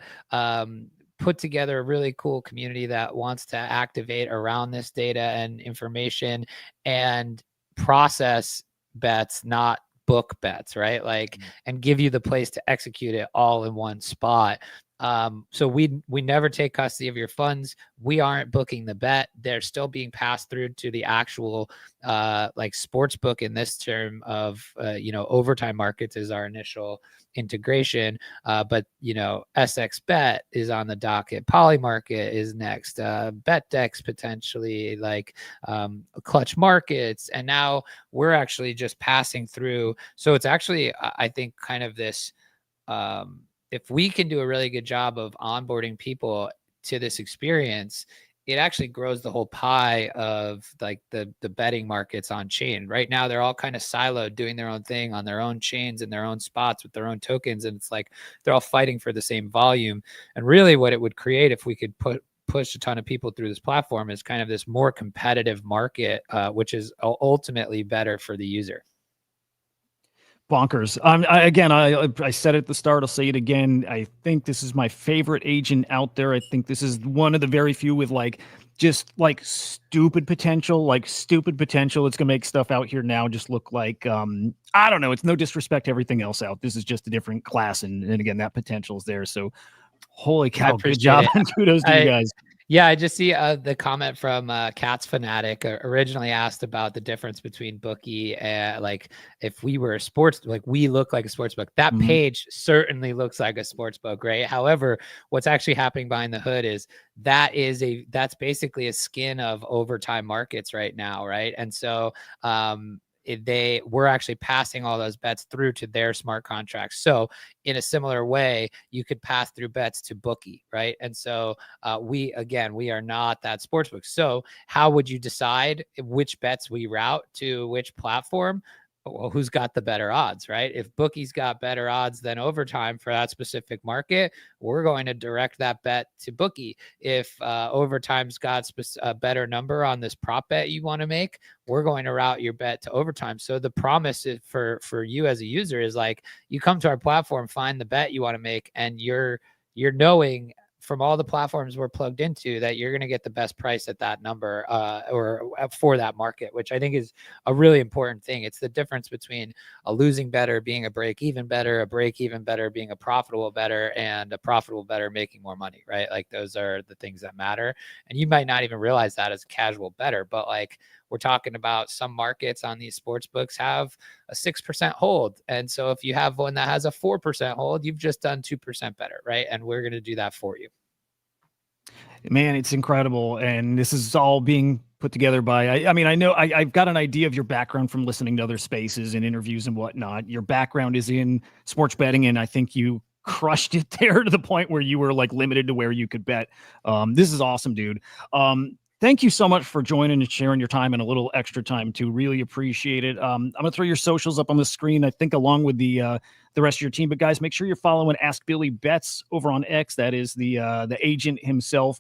put together a really cool community that wants to activate around this data and information, and process bets, not book bets, right? Like, and give you the place to execute it all in one spot. So we never take custody of your funds. We aren't booking the bet. They're still being passed through to the actual like sports book in this term of overtime markets is our initial integration. But SXBet is on the docket. Polymarket is next. BetDex potentially, like Clutch Markets, and now we're actually just passing through. So it's actually, I think, kind of this. If we can do a really good job of onboarding people to this experience, it actually grows the whole pie of like the betting markets on chain. Right now, they're all kind of siloed, doing their own thing on their own chains and their own spots with their own tokens. And it's like they're all fighting for the same volume. And really what it would create if we could push a ton of people through this platform is kind of this more competitive market, which is ultimately better for the user. Bonkers. I said it at the start. I'll say it again. I think this is my favorite agent out there. I think this is one of the very few with just stupid potential. It's gonna make stuff out here now just look like I don't know. It's no disrespect to everything else out. This is just a different class, and again, that potential is there. So, holy cow, good job and kudos to you guys. Yeah, I just see the comment from Cats Fanatic originally asked about the difference between Bookie and like if we were a sports, like we look like a sports book. That page certainly looks like a sports book, right? However, what's actually happening behind the hood is that's basically a skin of overtime markets right now, right? And so we're actually passing all those bets through to their smart contracts. So in a similar way, you could pass through bets to Bookie, right? And so we are not that sportsbook. So how would you decide which bets we route to which platform? Well, who's got the better odds, right? If Bookie's got better odds than overtime for that specific market, we're going to direct that bet to Bookie. If overtime's got a better number on this prop bet you want to make, we're going to route your bet to overtime. So the promise is for you as a user is like, you come to our platform, find the bet you want to make, and you're knowing from all the platforms we're plugged into that you're going to get the best price at that number or for that market, which I think is a really important thing. It's the difference between a losing better being a break-even better, a break-even better being a profitable better, and a profitable better making more money, right? Like those are the things that matter. And you might not even realize that as a casual better, but like we're talking about some markets on these sports books have a 6% hold. And so if you have one that has a 4% hold, you've just done 2% better, right? And we're going to do that for you. Man, it's incredible. And this is all being put together by, I know I've got an idea of your background from listening to other spaces and interviews and whatnot. Your background is in sports betting, and I think you crushed it there to the point where you were like limited to where you could bet. This is awesome, dude. Thank you so much for joining and sharing your time and a little extra time too. Really appreciate it. I'm gonna throw your socials up on the screen, I think, along with the rest of your team. But guys, make sure you're following Ask Billy Bets over on X. That is the agent himself.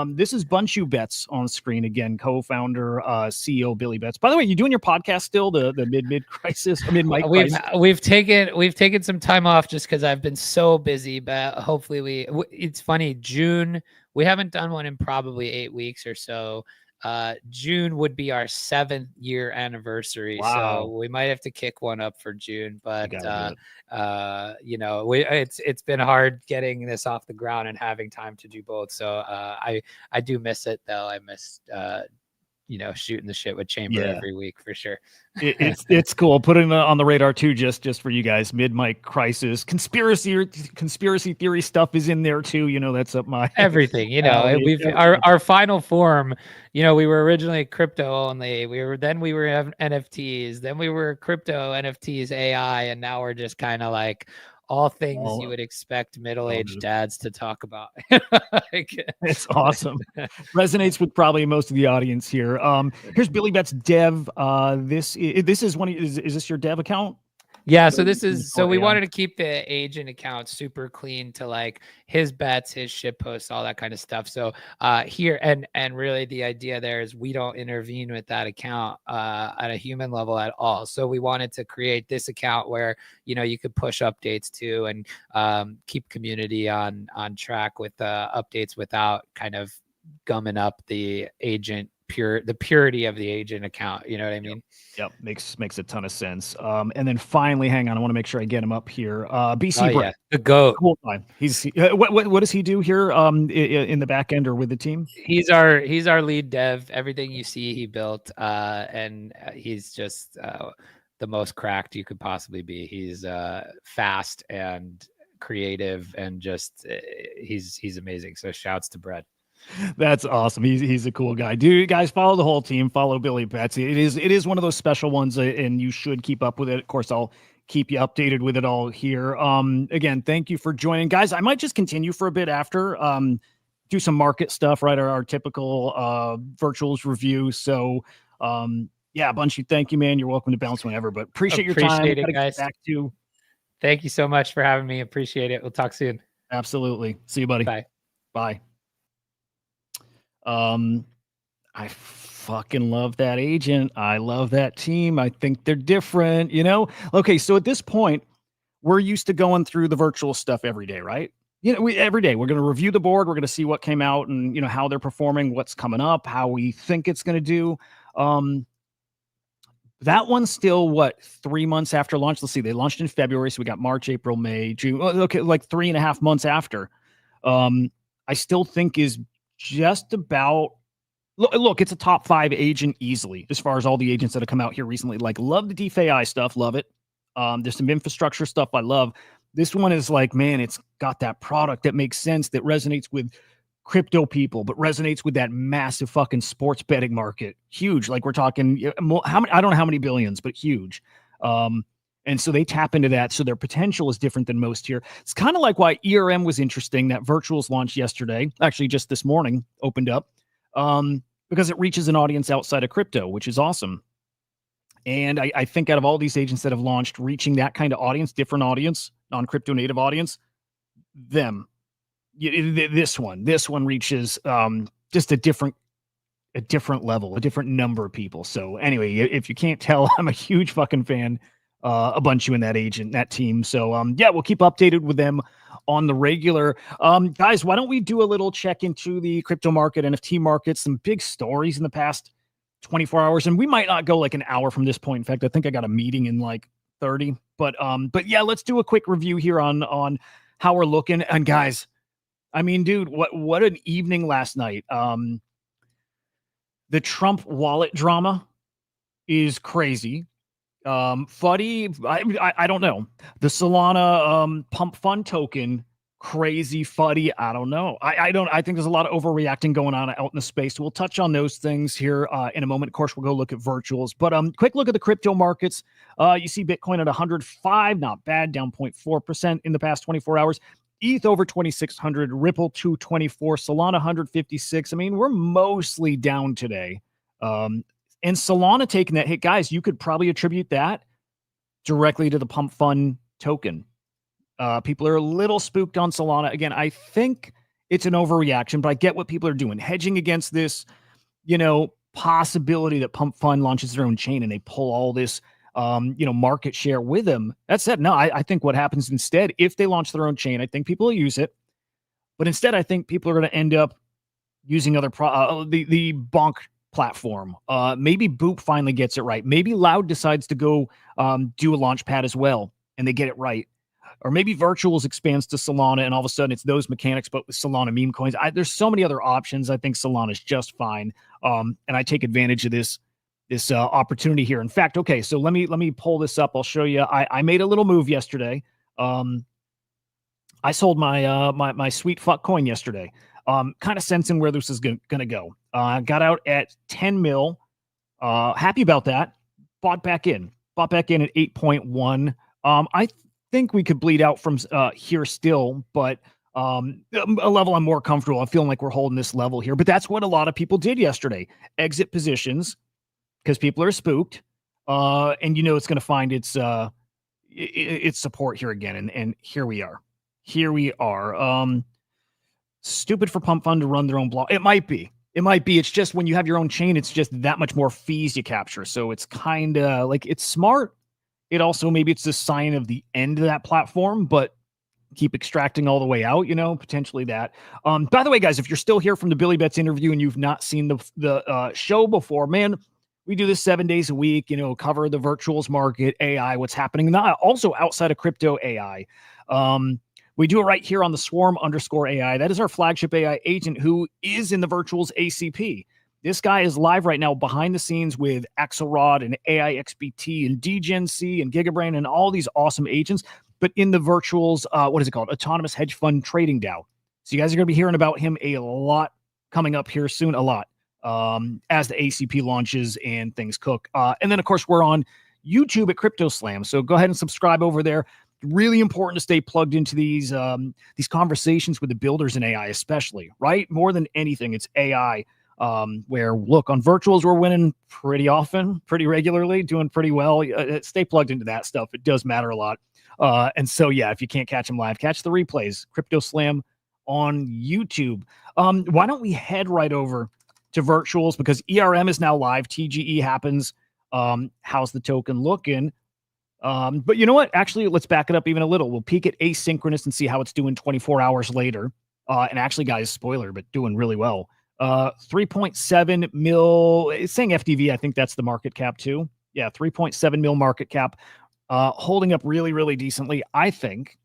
This is Bunshu Bets on screen again, co-founder, CEO Billy Bets. By the way, you doing your podcast still? The mid crisis, mid-mic crisis? We've taken some time off just because I've been so busy. But hopefully it's funny, June. We haven't done one in probably 8 weeks or so. June would be our 7th year anniversary. Wow. So we might have to kick one up for June, but it's been hard getting this off the ground and having time to do both. So I do miss it though. I miss shooting the shit with Chamber every week for sure. It's cool. Putting it on the radar too, just for you guys. Mid-mic crisis, conspiracy theory stuff is in there too. That's up my everything. Our final form. We were originally crypto only. We were NFTs. Then we were crypto NFTs AI, and now we're just kind of like all things you would expect middle-aged dads to talk about. It's awesome. Resonates with probably most of the audience here. Here's Billy Betts Dev. This is one. Is this your Dev account? Yeah, so we wanted to keep the agent account super clean to like his bets, his shit posts, all that kind of stuff. So here and really the idea there is we don't intervene with that account at a human level at all. So we wanted to create this account where you could push updates to and keep community on track with updates without kind of gumming up the purity of the agent account. You know what I mean? Yep. Makes a ton of sense. And then finally, hang on, I want to make sure I get him up here. BC Brett, the GOAT. Cool time. He's what does he do here in the back end or with the team? He's our lead dev. Everything you see he built, and he's just the most cracked you could possibly be. He's fast and creative and just he's amazing. So shouts to Brett. That's awesome. He's a cool guy. Dude, guys, follow the whole team. Follow Billy Betts. It is one of those special ones, and you should keep up with it. Of course, I'll keep you updated with it all here. Again, thank you for joining, guys. I might just continue for a bit after. Do some market stuff, right? Our typical virtuals review. So, yeah, Bunchy, thank you, man. You're welcome to bounce whenever, but appreciate your time. Appreciate it, guys. Back to. Thank you so much for having me. Appreciate it. We'll talk soon. Absolutely. See you, buddy. Bye. Bye. I fucking love that agent. I love that team. I think they're different, Okay, so at this point, we're used to going through the virtual stuff every day, right? Every day we're going to review the board. We're going to see what came out and, how they're performing, what's coming up, how we think it's going to do. That one's still 3 months after launch. Let's see. They launched in February. So we got March, April, May, June. Okay. Like 3.5 months after, I still think is just about look, it's a top 5 agent easily as far as all the agents that have come out here recently. Like, love the DeFi stuff, love it. There's some infrastructure stuff I love. This one is like, man, it's got that product that makes sense, that resonates with crypto people, but resonates with that massive fucking sports betting market. Huge. Like, we're talking how many, I don't know how many billions, but huge. And so they tap into that. So their potential is different than most here. It's kind of like why ERM was interesting. That virtuals launched yesterday, actually just this morning, opened up, because it reaches an audience outside of crypto, which is awesome. And I think out of all these agents that have launched, reaching that kind of audience, different audience, non-crypto native audience, this one reaches just a different level, a different number of people. So anyway, if you can't tell, I'm a huge fucking fan. A bunch of in that agent, that team. So yeah, we'll keep updated with them on the regular. Guys, why don't we do a little check into the crypto market, NFT market, some big stories in the past 24 hours. And we might not go like an hour from this point. In fact, I think I got a meeting in like 30, but yeah, let's do a quick review here on how we're looking. And guys, I mean, dude, what an evening last night. The Trump wallet drama is crazy. Fuddy, I don't know. The Solana pump fund token, crazy. Fuddy, I don't know. I think there's a lot of overreacting going on out in the space. We'll touch on those things here in a moment. Of course, we'll go look at virtuals, but quick look at the crypto markets. You see Bitcoin at 105, not bad, down 0.4% in the past 24 hours. ETH over 2,600, Ripple 224, Solana 156. I mean, we're mostly down today. And Solana taking that hit, guys, you could probably attribute that directly to the pump fund token. People are a little spooked on Solana. Again, I think it's an overreaction, but I get what people are doing. Hedging against this, possibility that pump fund launches their own chain and they pull all this, market share with them. That said, no, I think what happens instead, if they launch their own chain, I think people will use it. But instead, I think people are going to end up using other the Bonk platform. Maybe Boop finally gets it right. Maybe Loud decides to go do a launch pad as well, and they get it right. or maybe Virtuals expands to Solana, and all of a sudden it's those mechanics, but with Solana meme coins. There's so many other options. I think Solana is just fine, and I take advantage of this opportunity here. In fact, okay, so let me pull this up. I'll show you. I made a little move yesterday. I sold my my sweet fuck coin yesterday. Kind of sensing where this is gonna go. Got out at 10 mil. Happy about that. Bought back in at 8.1. I think we could bleed out from here still, but a level I'm more comfortable. I'm feeling like we're holding this level here, but that's what a lot of people did yesterday. Exit positions because people are spooked, and it's going to find its support here again, and here we are. Stupid for Pump Fund to run their own block. It might be. It's just when you have your own chain, it's just that much more fees you capture. So it's kind of like, it's smart. It also, maybe it's a sign of the end of that platform, but keep extracting all the way out, potentially that. By the way, guys, if you're still here from the Billy Betts interview and you've not seen the show before, man, we do this 7 days a week, cover the virtuals market, AI, what's happening, not also outside of crypto AI. We do it right here on the Swarm_AI. That is our flagship AI agent who is in the Virtuals ACP. This guy is live right now behind the scenes with Axelrod and AIXBT and DGenC and Gigabrain and all these awesome agents, but in the Virtuals, what is it called? Autonomous Hedge Fund Trading DAO. So you guys are going to be hearing about him a lot coming up here soon, a lot, as the ACP launches and things cook. And then, of course, we're on YouTube at CryptoSlam. So go ahead and subscribe over there. Really important to stay plugged into these conversations with the builders in AI, especially, right? More than anything, it's AI. Where, look, on Virtuals, we're winning pretty often, pretty regularly, doing pretty well. Stay plugged into that stuff. It does matter a lot. And so, yeah, if you can't catch them live, catch the replays. CryptoSlam on YouTube. Why don't we head right over to Virtuals, because ERM is now live. TGE happens. How's the token looking? But you know what? Actually, let's back it up even a little. We'll peek at asynchronous and see how it's doing 24 hours later. And actually, guys, spoiler, but doing really well. 3.7 mil. It's saying FDV. I think that's the market cap too. Yeah, 3.7 mil market cap. Holding up really, really decently, I think.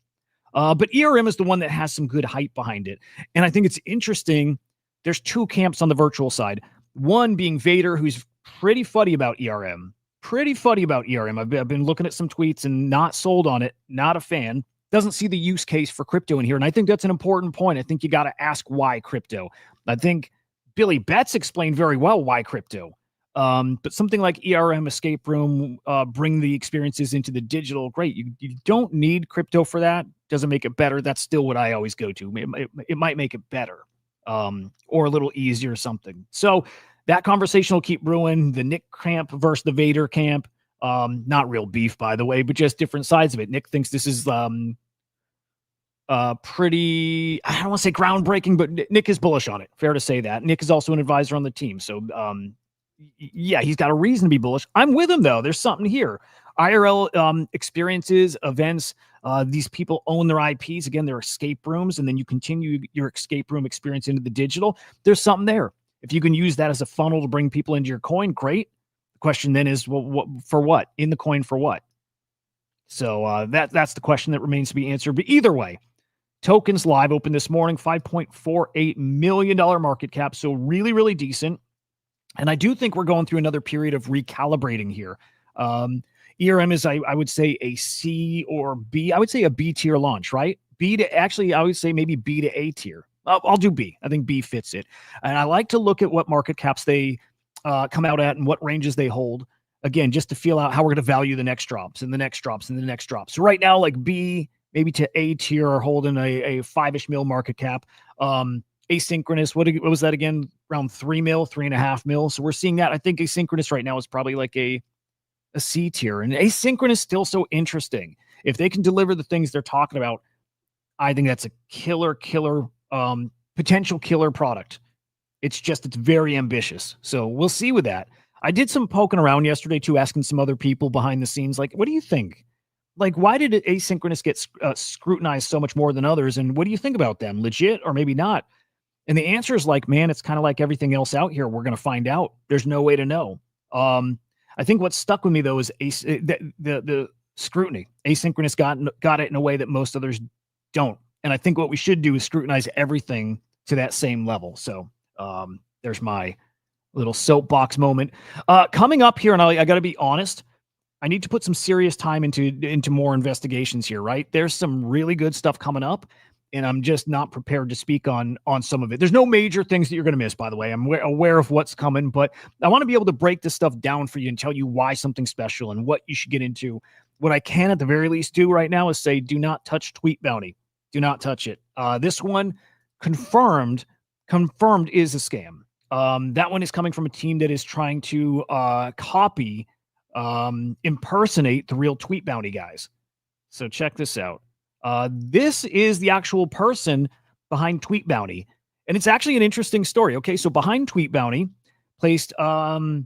But ERM is the one that has some good hype behind it. And I think it's interesting. There's two camps on the virtual side. One being Vader, who's pretty fuddy about ERM. I've been looking at some tweets and not sold on it. Not a fan. Doesn't see the use case for crypto in here. And I think that's an important point. I think you got to ask why crypto. I think Billy Betts explained very well why crypto. But something like ERM Escape Room, bring the experiences into the digital. Great. You don't need crypto for that. Doesn't make it better. That's still what I always go to. It might make it better, or a little easier or something. So that conversation will keep brewing. The Nick camp versus the Vader camp. Not real beef, by the way, but just different sides of it. Nick thinks this is pretty, I don't want to say groundbreaking, but Nick is bullish on it. Fair to say that. Nick is also an advisor on the team. So, yeah, he's got a reason to be bullish. I'm with him, though. There's something here. IRL experiences, events, these people own their IPs. Again, they're escape rooms, and then you continue your escape room experience into the digital. There's something there. If you can use that as a funnel to bring people into your coin, great. The question then is, well, what for what? In the coin for what? So that's the question that remains to be answered. But either way, tokens live open this morning, $5.48 million market cap. So really, really decent. And I do think we're going through another period of recalibrating here. ERM is, I would say, a C or B. I would say a B tier launch, right? I would say maybe B to A tier. I'll do B. I think B fits it. And I like to look at what market caps they come out at and what ranges they hold. Again, just to feel out how we're going to value the next drops and the next drops and the next drops. So right now, like B, maybe to A tier, are holding a 5-ish mil market cap. Asynchronous, what was that again? Around 3 mil, 3.5 mil. So we're seeing that. I think asynchronous right now is probably like a C tier. And asynchronous still so interesting. If they can deliver the things they're talking about, I think that's a killer, potential killer product. It's very ambitious. So we'll see with that. I did some poking around yesterday too, asking some other people behind the scenes, like, what do you think? Like, why did asynchronous get scrutinized so much more than others? And what do you think about them? Legit or maybe not? And the answer is like, man, it's kind of like everything else out here. We're going to find out. There's no way to know. I think what stuck with me though is the scrutiny. Asynchronous got it in a way that most others don't. And I think what we should do is scrutinize everything to that same level. So there's my little soapbox moment. Coming up here, and I got to be honest, I need to put some serious time into more investigations here, right? There's some really good stuff coming up, and I'm just not prepared to speak on some of it. There's no major things that you're going to miss, by the way. I'm aware of what's coming, but I want to be able to break this stuff down for you and tell you why something's special and what you should get into. What I can at the very least do right now is say, do not touch Tweet Bounty. Do not touch it. This one confirmed is a scam. That one is coming from a team that is trying to copy, impersonate the real Tweet Bounty guys. So check this out. This is the actual person behind Tweet Bounty. And it's actually an interesting story. Okay, so behind Tweet Bounty placed, well,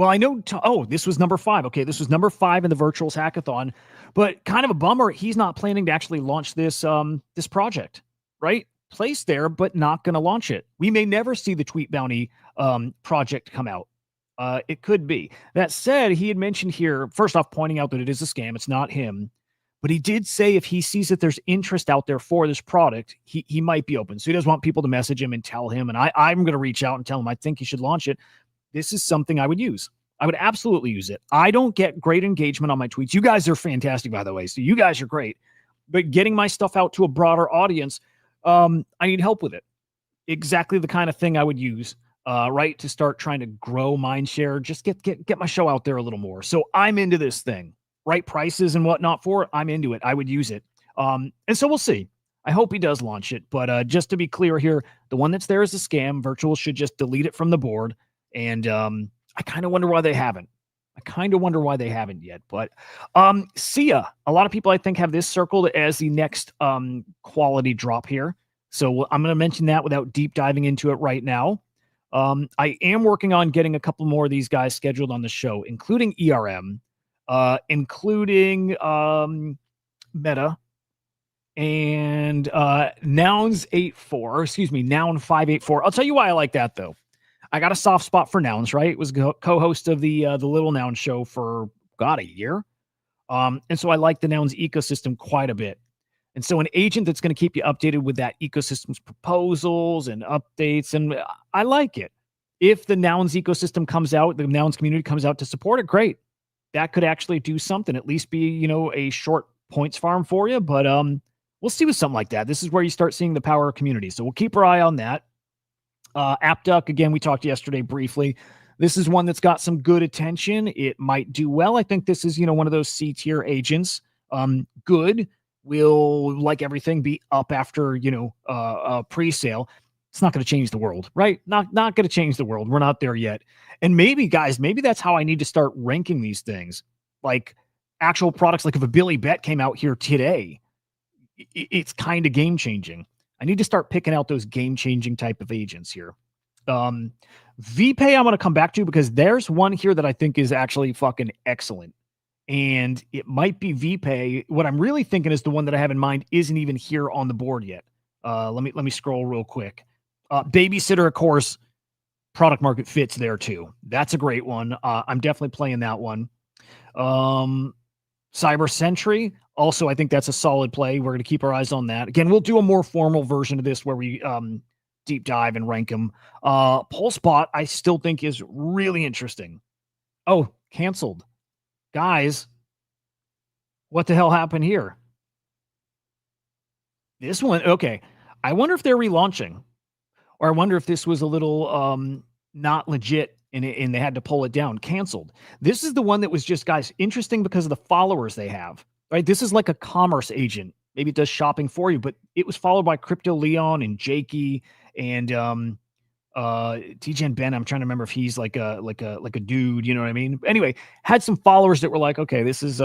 I know, this was number 5. Okay, this was number 5 in the Virtuals Hackathon, but kind of a bummer. He's not planning to actually launch this this project, right? Placed there, but not going to launch it. We may never see the Tweet Bounty project come out. It could be. That said, he had mentioned here, first off, pointing out that it is a scam. It's not him. But he did say if he sees that there's interest out there for this product, he might be open. So he does want people to message him and tell him. And I'm going to reach out and tell him I think he should launch it. This is something I would use. I would absolutely use it. I don't get great engagement on my tweets. You guys are fantastic, by the way. So you guys are great. But getting my stuff out to a broader audience, I need help with it. Exactly the kind of thing I would use, right, to start trying to grow mind share. Just get my show out there a little more. So I'm into this thing. Right prices and whatnot for it, I'm into it. I would use it. And so we'll see. I hope he does launch it. But just to be clear here, the one that's there is a scam. Virtual should just delete it from the board. And I kind of wonder why they haven't. Yet. But Sia, a lot of people I think have this circled as the next quality drop here. So I'm going to mention that without deep diving into it right now. I am working on getting a couple more of these guys scheduled on the show, including ERM. Including Meta and Nouns 84, Noun 584. I'll tell you why I like that though. I got a soft spot for Nouns, right? It was co-host of the Little Noun show for a year. And so I like the Nouns ecosystem quite a bit. And so an agent that's going to keep you updated with that ecosystem's proposals and updates, and I like it. If the Nouns ecosystem comes out, the Nouns community comes out to support it, great. That could actually do something, at least be, a short points farm for you. But we'll see with something like that. This is where you start seeing the power of community. So we'll keep our eye on that. AppDuck, again, we talked yesterday briefly. This is one that's got some good attention. It might do well. I think this is, one of those C-tier agents. Good will, like everything, be up after, pre-sale. It's not going to change the world, right? Not going to change the world. We're not there yet. And maybe, guys, that's how I need to start ranking these things. Like actual products, like if a Billy Bet came out here today, it's kind of game-changing. I need to start picking out those game-changing type of agents here. VPay I'm going to come back to because there's one here that I think is actually fucking excellent. And it might be VPay. What I'm really thinking is the one that I have in mind isn't even here on the board yet. Let me scroll real quick. Babysitter, of course, product market fits there too. That's a great one. I'm definitely playing that one. Cyber Sentry, also, I think that's a solid play. We're going to keep our eyes on that. Again, we'll do a more formal version of this where we deep dive and rank them. PulseBot, I still think is really interesting. Oh, canceled. Guys, what the hell happened here? This one, okay. I wonder if they're relaunching. Or I wonder if this was a little not legit and they had to pull it down. Canceled. This is the one that was just, guys, interesting because of the followers they have. Right? This is like a commerce agent. Maybe it does shopping for you, but it was followed by Crypto Leon and Jakey and TJ Ben. I'm trying to remember if he's like a dude, you know what I mean? Anyway, had some followers that were like, okay, this is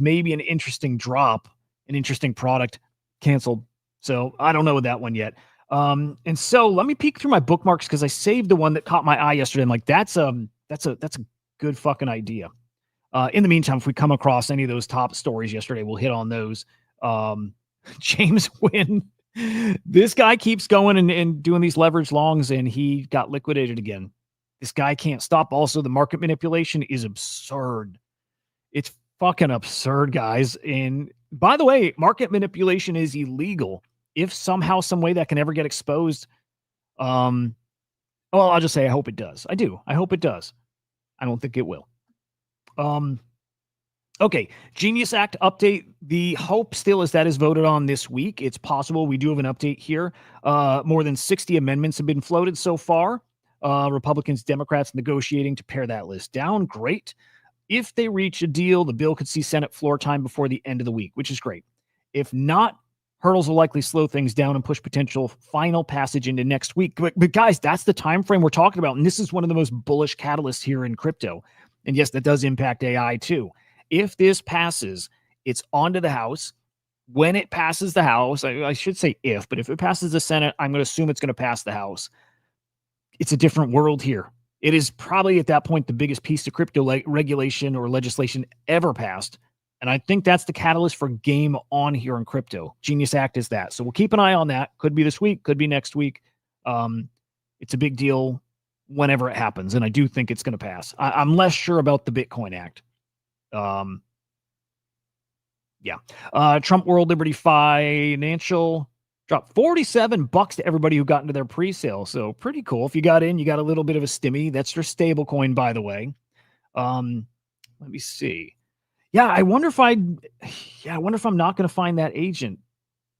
maybe an interesting drop, an interesting product. Canceled. So I don't know that one yet. And so let me peek through my bookmarks because I saved the one that caught my eye yesterday. I'm like, that's a good fucking idea. In the meantime, if we come across any of those top stories yesterday, we'll hit on those. James Wynn, this guy keeps going and doing these leverage longs, and he got liquidated again. This guy can't stop. Also, the market manipulation is absurd. It's fucking absurd, guys. And by the way, market manipulation is illegal. If somehow, some way that can ever get exposed, well, I'll just say I hope it does. I do. I hope it does. I don't think it will. Okay, Genius Act update. The hope still is that is voted on this week. It's possible. We do have an update here. More than 60 amendments have been floated so far. Republicans, Democrats negotiating to pare that list down. Great. If they reach a deal, the bill could see Senate floor time before the end of the week, which is great. If not, hurdles will likely slow things down and push potential final passage into next week. But guys, that's the time frame we're talking about. And this is one of the most bullish catalysts here in crypto. And yes, that does impact AI too. If this passes, it's onto the House. When it passes the House, I should say if it passes the Senate, I'm going to assume it's going to pass the House. It's a different world here. It is probably at that point the biggest piece of crypto regulation or legislation ever passed. And I think that's the catalyst for game on here in crypto. Genius Act is that. So we'll keep an eye on that. Could be this week, could be next week. It's a big deal whenever it happens. And I do think it's going to pass. I'm less sure about the Bitcoin Act. Trump World Liberty Financial dropped $47 to everybody who got into their pre-sale. So pretty cool. If you got in, you got a little bit of a stimmy. That's their stable coin, by the way. Let me see. I wonder if I'm not going to find that agent.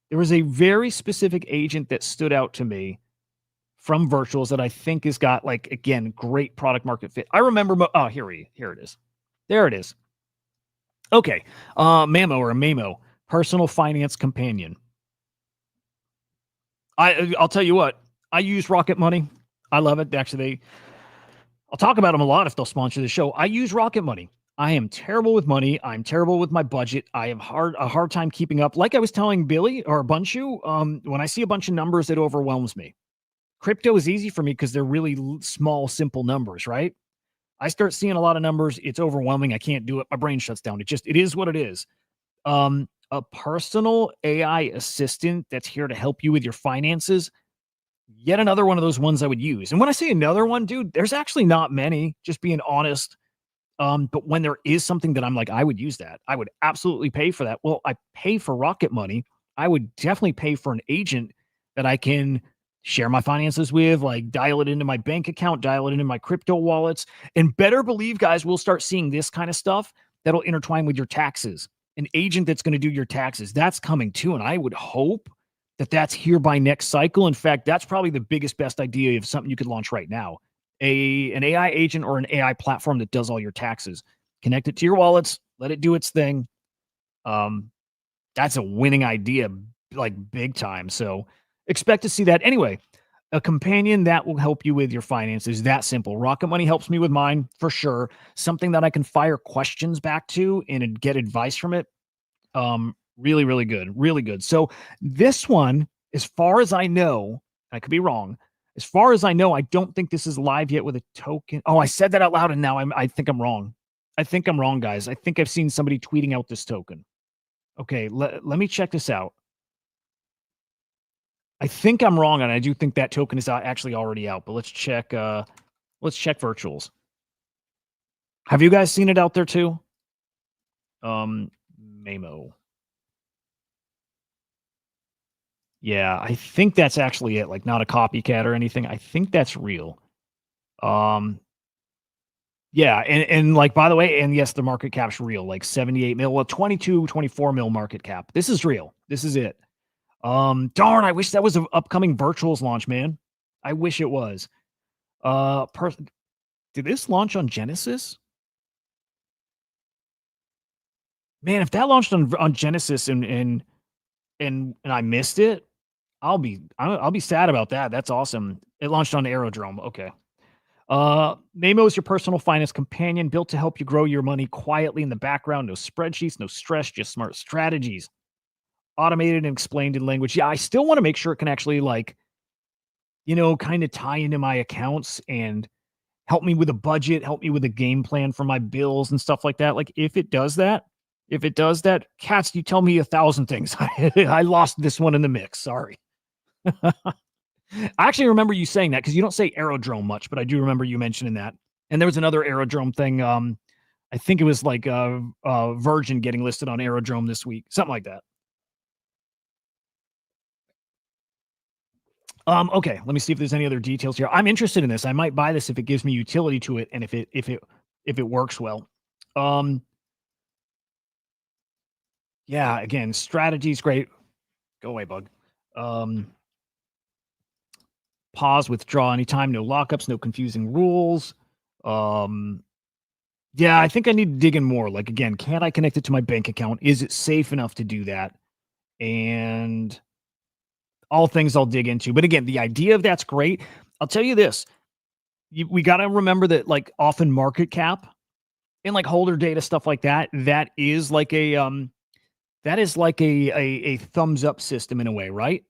There was a very specific agent that stood out to me from Virtuals that I think has got, like, again, great product market fit. I remember. Here it is. There it is. Okay. Mamo, personal finance companion. I'll tell you what, I use Rocket Money. I love it. Actually, I'll talk about them a lot if they'll sponsor the show. I use Rocket Money. I am terrible with money. I'm terrible with my budget. I have a hard time keeping up. Like I was telling Billy or Bunshu, when I see a bunch of numbers, it overwhelms me. Crypto is easy for me because they're really small, simple numbers, right? I start seeing a lot of numbers. It's overwhelming. I can't do it. My brain shuts down. It is what it is. A personal AI assistant that's here to help you with your finances. Yet another one of those ones I would use. And when I say another one, dude, there's actually not many, just being honest. But when there is something that I'm like, I would use that. I would absolutely pay for that. Well, I pay for Rocket Money. I would definitely pay for an agent that I can share my finances with, like dial it into my bank account, dial it into my crypto wallets. And better believe, guys, we'll start seeing this kind of stuff that'll intertwine with your taxes. An agent that's going to do your taxes. That's coming too. And I would hope that that's here by next cycle. In fact, that's probably the biggest, best idea of something you could launch right now. An AI agent or an AI platform that does all your taxes. Connect it to your wallets. Let it do its thing. That's a winning idea, like big time. So expect to see that. Anyway, a companion that will help you with your finances. That simple. Rocket Money helps me with mine for sure. Something that I can fire questions back to and get advice from it. Really, really good. Really good. So this one, as far as I know, I could be wrong. As far as I know, I don't think this is live yet with a token. Oh, I said that out loud, and now I think I'm wrong. I think I'm wrong, guys. I think I've seen somebody tweeting out this token. Okay, let me check this out. I think I'm wrong, and I do think that token is actually already out. But let's check Virtuals. Have you guys seen it out there too? Mamo. Yeah, I think that's actually it. Like, not a copycat or anything. I think that's real. Yeah, and like, by the way, and yes, the market cap's real. Like 78 mil, well, 22, 24 mil market cap. This is real. This is it. Darn, I wish that was an upcoming Virtuals launch, man. I wish it was. Did this launch on Genesis? Man, if that launched on Genesis and I missed it, I'll be sad about that. That's awesome. It launched on Aerodrome. Okay. Mamo is your personal finance companion, built to help you grow your money quietly in the background. No spreadsheets, no stress, just smart strategies. Automated and explained in language. Yeah, I still want to make sure it can actually, like, kind of tie into my accounts and help me with a budget, help me with a game plan for my bills and stuff like that. Like, if it does that, Cats, you tell me 1,000 things. I lost this one in the mix. Sorry. I actually remember you saying that because you don't say Aerodrome much, but I do remember you mentioning that. And there was another Aerodrome thing. I think it was like Virgin getting listed on Aerodrome this week, something like that. Okay, let me see if there's any other details here. I'm interested in this. I might buy this if it gives me utility to it and if it works well. Yeah, again, strategy's great. Go away, bug. Pause, withdraw anytime, no lockups, no confusing rules. Yeah, I think I need to dig in more. Like, again, can I connect it to my bank account? Is it safe enough to do that? And all things I'll dig into. But again, the idea of that's great. I'll tell you this. We got to remember that, like, often market cap and like holder data, stuff like that, that is like a thumbs up system in a way, right?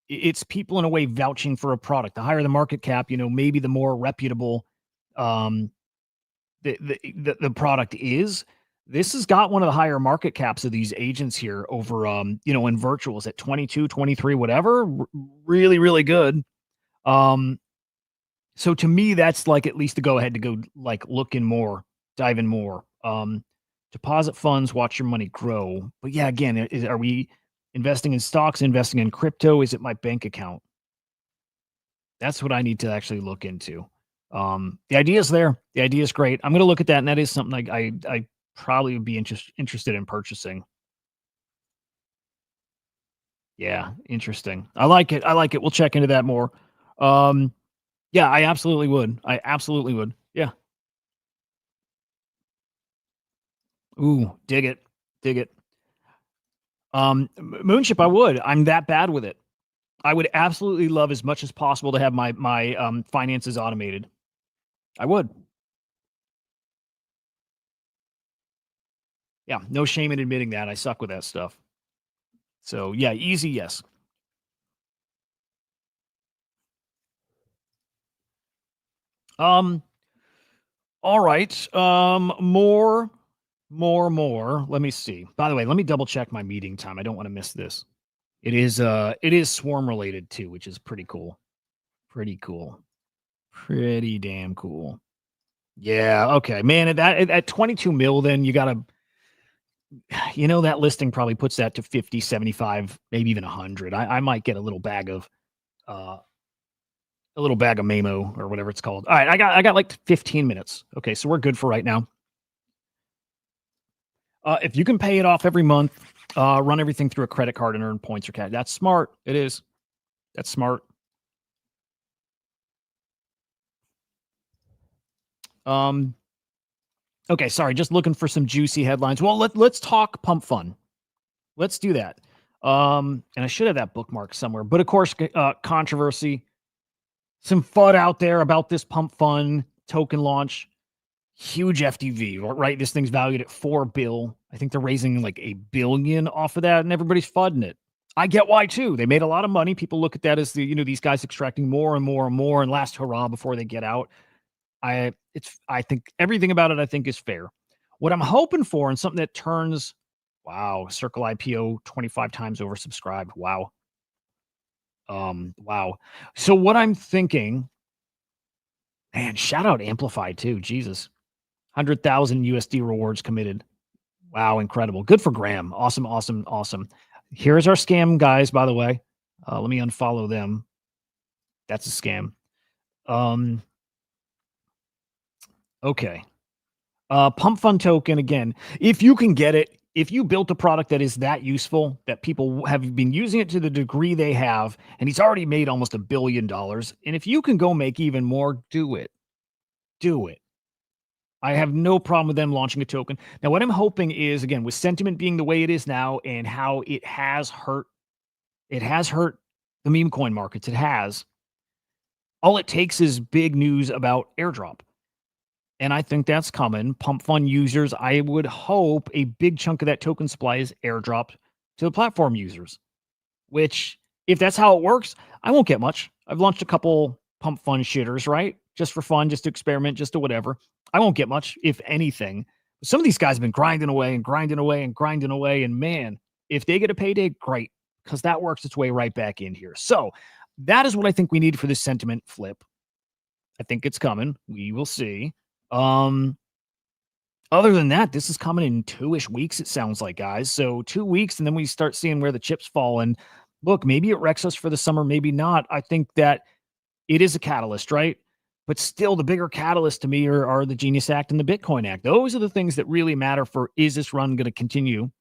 It's people in a way vouching for a product. The higher the market cap, maybe the more reputable the product is. This has got one of the higher market caps of these agents here over in virtuals at 22, 23, whatever. Really, really good. So to me, that's like at least to go ahead to go like look in more, dive in more. Deposit funds, watch your money grow. But yeah, again, are we investing in stocks, investing in crypto? Is it my bank account? That's what I need to actually look into. The idea is there. The idea is great. I'm going to look at that, and that is something I probably would be interested in purchasing. Yeah, interesting. I like it. We'll check into that more. Yeah, I absolutely would. Yeah. Ooh, dig it. Moonship, I would. I'm that bad with it. I would absolutely love as much as possible to have my finances automated. I would. Yeah, no shame in admitting that. I suck with that stuff. So yeah, easy, yes. All right. More. Let me see. By the way, let me double check my meeting time. I don't want to miss this. It is swarm related too, which is pretty cool. Pretty damn cool. Yeah, okay. Man, at 22 mil, then you gotta, that listing probably puts that to 50, 75, maybe even 100. I might get a little bag of Mamo or whatever it's called. All right, I got like 15 minutes. Okay, so we're good for right now. If you can pay it off every month, run everything through a credit card and earn points or cash. That's smart. It is. That's smart. Okay, sorry, just looking for some juicy headlines. Well, let's talk Pump Fun. Let's do that. And I should have that bookmark somewhere. But of course, controversy. Some FUD out there about this Pump Fun token launch. Huge FTV, right? This thing's valued at $4 billion. I think they're raising like $1 billion off of that, and everybody's fudding it. I get why too. They made a lot of money. People look at that as these guys extracting more and more and more, and last hurrah before they get out. I think everything about it I think is fair. What I'm hoping for, and something that turns, wow, Circle IPO 25 times oversubscribed. Wow. Wow. So what I'm thinking, man, shout out Amplify too. Jesus. 100,000 USD rewards committed. Wow, incredible. Good for Graham. Awesome. Here's our scam guys, by the way. Let me unfollow them. That's a scam. Okay. Pump Fund token, again, if you can get it, if you built a product that is that useful, that people have been using it to the degree they have, and he's already made almost $1 billion, and if you can go make even more, do it. I have no problem with them launching a token. Now, what I'm hoping is, again, with sentiment being the way it is now and how it has hurt the meme coin markets. It has. All it takes is big news about airdrop. And I think that's coming. Pump Fund users, I would hope a big chunk of that token supply is airdropped to the platform users, which, if that's how it works, I won't get much. I've launched a couple Pump Fund shitters, right? Just for fun, just to experiment, just to whatever. I won't get much, if anything. Some of these guys have been grinding away. And man, if they get a payday, great, because that works its way right back in here. So that is what I think we need for this sentiment flip. I think it's coming. We will see. Other than that, this is coming in 2-ish weeks, it sounds like, guys. So 2 weeks, and then we start seeing where the chips fall. And look, maybe it wrecks us for the summer, maybe not. I think that it is a catalyst, right? But still, the bigger catalyst to me are the Genius Act and the Bitcoin Act. Those are the things that really matter for, is this run going to continue?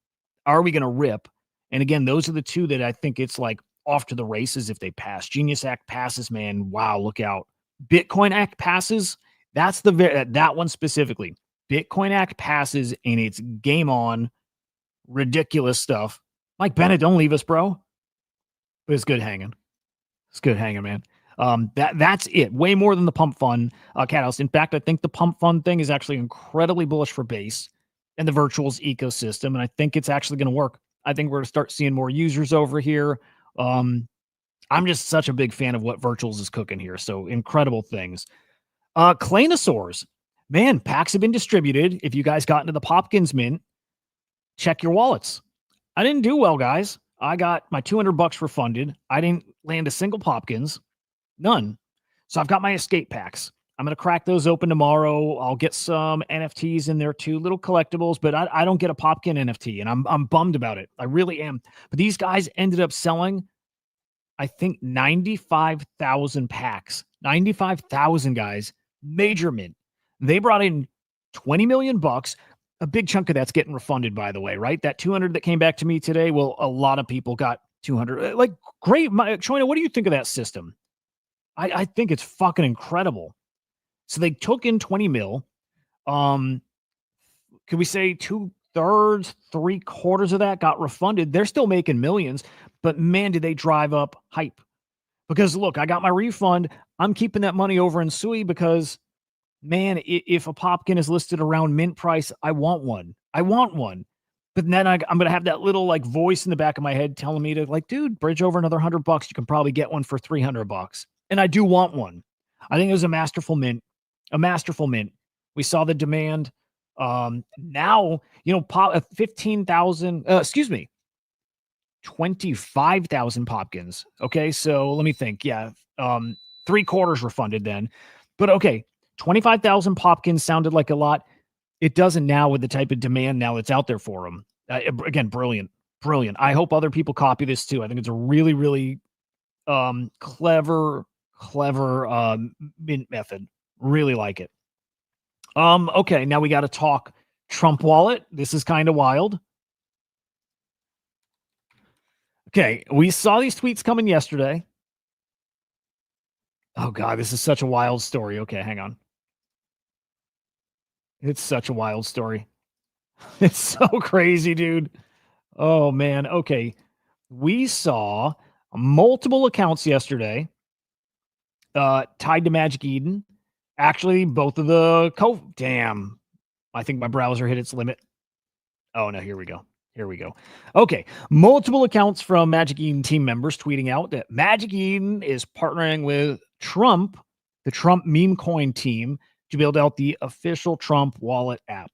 Are we going to rip? And again, those are the two that I think it's like off to the races if they pass. Genius Act passes, man. Wow, look out. Bitcoin Act passes. That's that one specifically. Bitcoin Act passes and it's game on. Ridiculous stuff. Mike Bennett, don't leave us, bro. But it's good hanging. It's good hanging, man. That's it. Way more than the pump fund catalyst. In fact, I think the pump fund thing is actually incredibly bullish for base and the virtuals ecosystem, and I think it's actually going to work. I think we're going to start seeing more users over here. I'm just such a big fan of what virtuals is cooking here. So incredible things. Claynosaurs, man, packs have been distributed. If you guys got into the Popkins mint, check your wallets. I didn't do well, guys. I got my $200 refunded. I didn't land a single Popkins. None. So I've got my escape packs. I'm going to crack those open tomorrow. I'll get some NFTs in there too, little collectibles, but I don't get a Popkin NFT, and I'm bummed about it. I really am. But these guys ended up selling, I think, 95,000 packs. 95,000 guys. Major mint. They brought in 20 million bucks. A big chunk of that's getting refunded, by the way, right? That 200 that came back to me today, well, a lot of people got 200. Like, great. Choina, what do you think of that system? I think it's fucking incredible. So they took in 20 mil. Could we say 2/3, 3/4 of that got refunded? They're still making millions, but man, did they drive up hype. Because look, I got my refund. I'm keeping that money over in Sui because, man, if a Popkin is listed around mint price, I want one. I want one. But then I'm going to have that little like voice in the back of my head telling me to like, dude, bridge over another $100. You can probably get one for $300. And I do want one. I think it was a masterful mint. A masterful mint. We saw the demand. Now, 15,000, 25,000 Popkins. Okay. So let me think. Yeah. 3/4 refunded then. But okay. 25,000 Popkins sounded like a lot. It doesn't now with the type of demand now that's out there for them. Again, brilliant. I hope other people copy this too. I think it's a really, really clever mint method. Really like it. Okay, now we got to talk Trump wallet. This is kind of wild. Okay, we saw these tweets coming yesterday. Oh God, this is such a wild story. Okay, hang on. It's such a wild story. It's so crazy, dude. Oh man. Okay. We saw multiple accounts yesterday tied to Magic Eden. Actually, both of the damn. I think my browser hit its limit. Oh no, here we go. Okay. Multiple accounts from Magic Eden team members tweeting out that Magic Eden is partnering with Trump, the Trump meme coin team, to build out the official Trump wallet app.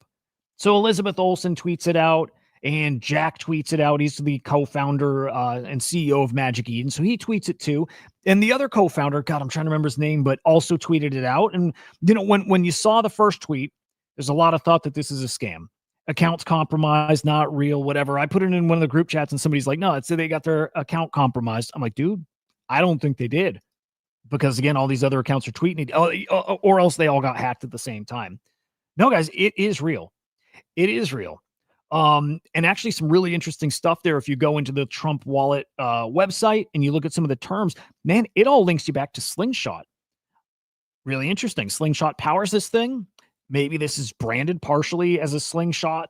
So Elizabeth Olsen tweets it out and Jack tweets it out. He's the co-founder and CEO of Magic Eden. So he tweets it too. And the other co-founder, God, I'm trying to remember his name, but also tweeted it out. And, when you saw the first tweet, there's a lot of thought that this is a scam. Accounts compromised, not real, whatever. I put it in one of the group chats and somebody's like, no, it's they got their account compromised. I'm like, dude, I don't think they did. Because again, all these other accounts are tweeting it, or else they all got hacked at the same time. No, guys, it is real. It is real. And actually some really interesting stuff there. If you go into the Trump wallet website and you look at some of the terms, man, it all links you back to Slingshot. Really interesting. Slingshot powers this thing. Maybe this is branded partially as a Slingshot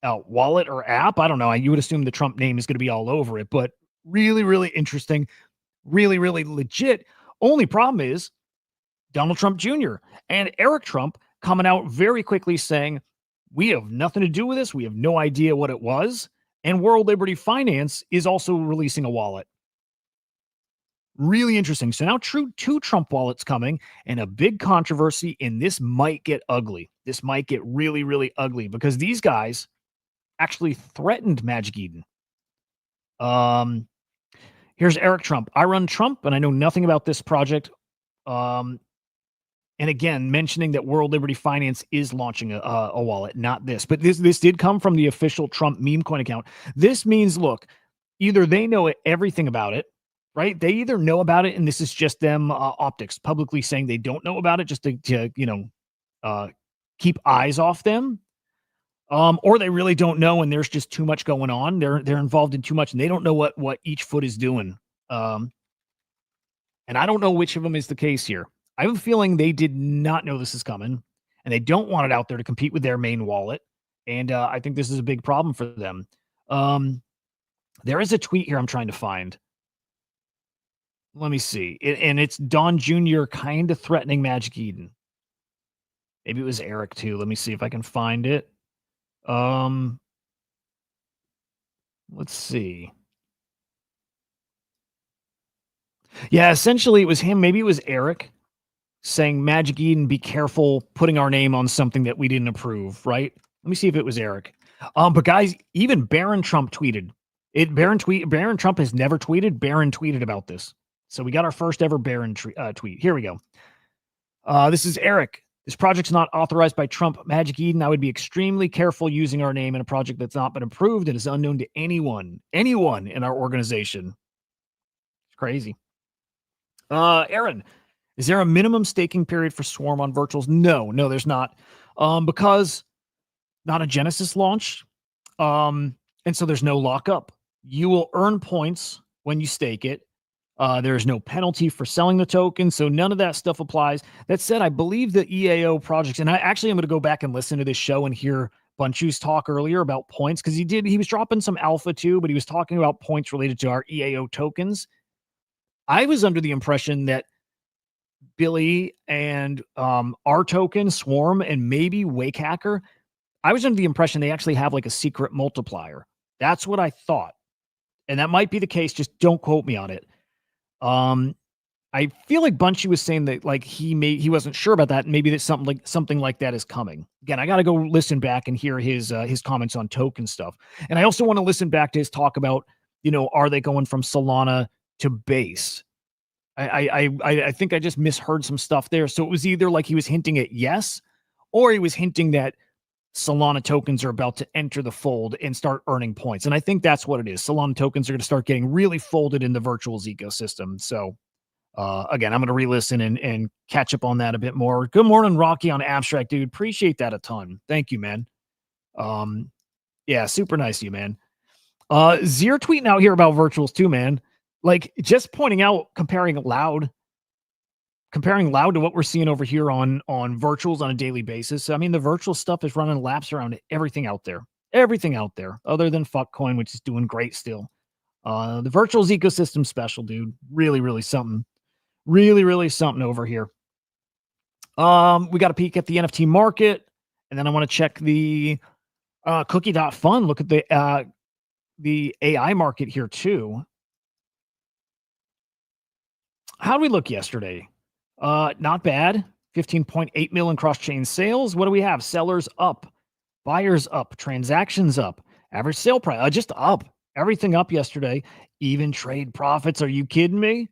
wallet or app. I don't know. You would assume the Trump name is going to be all over it, but really, really interesting. Really, really legit. Only problem is Donald Trump Jr. and Eric Trump coming out very quickly saying, we have nothing to do with this. We have no idea what it was. And World Liberty Finance is also releasing a wallet. Really interesting. So now two Trump wallets coming and a big controversy, and this might get ugly. This might get really, really ugly because these guys actually threatened Magic Eden. Here's Eric Trump. I run Trump and I know nothing about this project. And again, mentioning that World Liberty Finance is launching a wallet, not this. But this did come from the official Trump meme coin account. This means, look, either they know everything about it, right? They either know about it, and this is just them optics publicly saying they don't know about it, just to keep eyes off them, or they really don't know, and there's just too much going on. They're involved in too much, and they don't know what each foot is doing. And I don't know which of them is the case here. I have a feeling they did not know this is coming, and they don't want it out there to compete with their main wallet. And I think this is a big problem for them. There is a tweet here I'm trying to find. Let me see. And it's Don Jr. kind of threatening Magic Eden. Maybe it was Eric too. Let me see if I can find it. Let's see. Yeah, essentially it was him. Maybe it was Eric saying, Magic Eden, be careful putting our name on something that we didn't approve, right? Let me see if it was Eric. But guys, even Barron Trump tweeted. Barron Trump has never tweeted. Barron tweeted about this. So we got our first ever Barron tweet. Here we go. This is Eric. This project's not authorized by Trump. Magic Eden, I would be extremely careful using our name in a project that's not been approved and is unknown to anyone in our organization. It's crazy. Aaron, is there a minimum staking period for Swarm on virtuals? No, there's not. Because not a Genesis launch. And so there's no lockup. You will earn points when you stake it. There's no penalty for selling the token, so none of that stuff applies. That said, I believe the EAO projects, and I actually am going to go back and listen to this show and hear Bunchu's talk earlier about points, because he was dropping some alpha too, but he was talking about points related to our EAO tokens. I was under the impression that Billy and our token, Swarm, and maybe Wake Hacker, I was under the impression they actually have like a secret multiplier. That's what I thought. And that might be the case. Just don't quote me on it. I feel like Bunchy was saying that like he wasn't sure about that. And maybe that something like that is coming. Again, I got to go listen back and hear his comments on token stuff. And I also want to listen back to his talk about, are they going from Solana to base? I think I just misheard some stuff there. So it was either like he was hinting at yes, or he was hinting that Solana tokens are about to enter the fold and start earning points. And I think that's what it is. Solana tokens are going to start getting really folded in the virtuals ecosystem. So again, I'm going to re-listen and catch up on that a bit more. Good morning, Rocky on Abstract, dude. Appreciate that a ton. Thank you, man. Yeah, super nice of you, man. Zier tweeting out here about virtuals too, man. Like just pointing out, comparing loud to what we're seeing over here on virtuals on a daily basis. I mean, the virtual stuff is running laps around everything out there, other than Fuckcoin, which is doing great still. The virtuals ecosystem special, dude. Really, really something. Really, really something over here. We got a peek at the NFT market, and then I want to check the cookie.fun. Look at the AI market here too. How did we look yesterday? Not bad. 15.8 million cross-chain sales. What do we have? Sellers up, buyers up, transactions up, average sale price just up. Everything up yesterday. Even trade profits. Are you kidding me?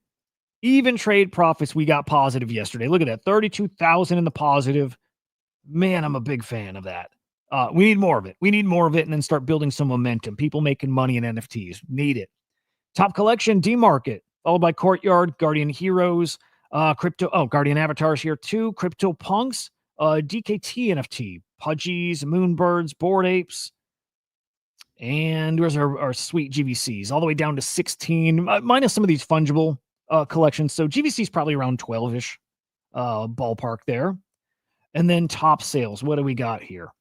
Even trade profits, we got positive yesterday. Look at that, 32,000 in the positive. Man, I'm a big fan of that. We need more of it. And then start building some momentum. People making money in NFTs. Need it. Top collection, D-Market, followed by Courtyard, Guardian Heroes, Guardian Avatars here too, Crypto Punks, DKT NFT, Pudgies, Moonbirds, Bored Apes, and where's our sweet GVCs, all the way down to 16, minus some of these fungible collections. So GVC's probably around 12-ish ballpark there. And then top sales, what do we got here?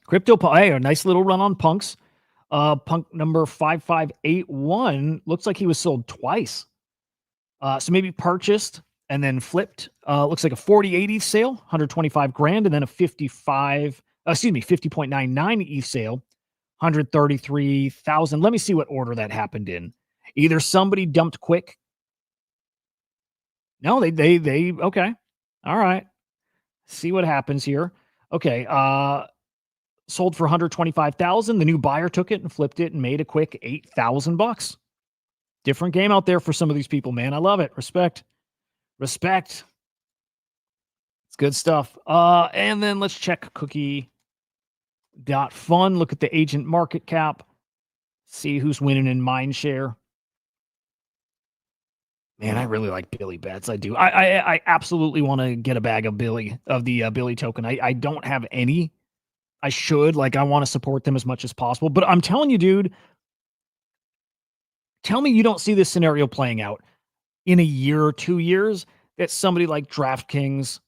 Hey, a nice little run on Punks. Punk number 5581 looks like he was sold twice. So maybe purchased and then flipped. Looks like a 4080 ETH sale, 125 grand, and then a 50.99 ETH sale, 133,000. Let me see what order that happened in. Either somebody dumped quick. No, they okay. All right. See what happens here. Okay. Sold for 125,000. The new buyer took it and flipped it and made a quick $8,000. Different game out there for some of these people, man. I love it. Respect. good stuff. And then let's check Cookie.fun. Look at the agent market cap. See who's winning in mindshare. Man, I really like Billy Bets. I do. I absolutely want to get a bag of Billy token. I don't have any. I should. Like, I want to support them as much as possible. But I'm telling you, dude, tell me you don't see this scenario playing out in a year or 2 years that somebody like DraftKings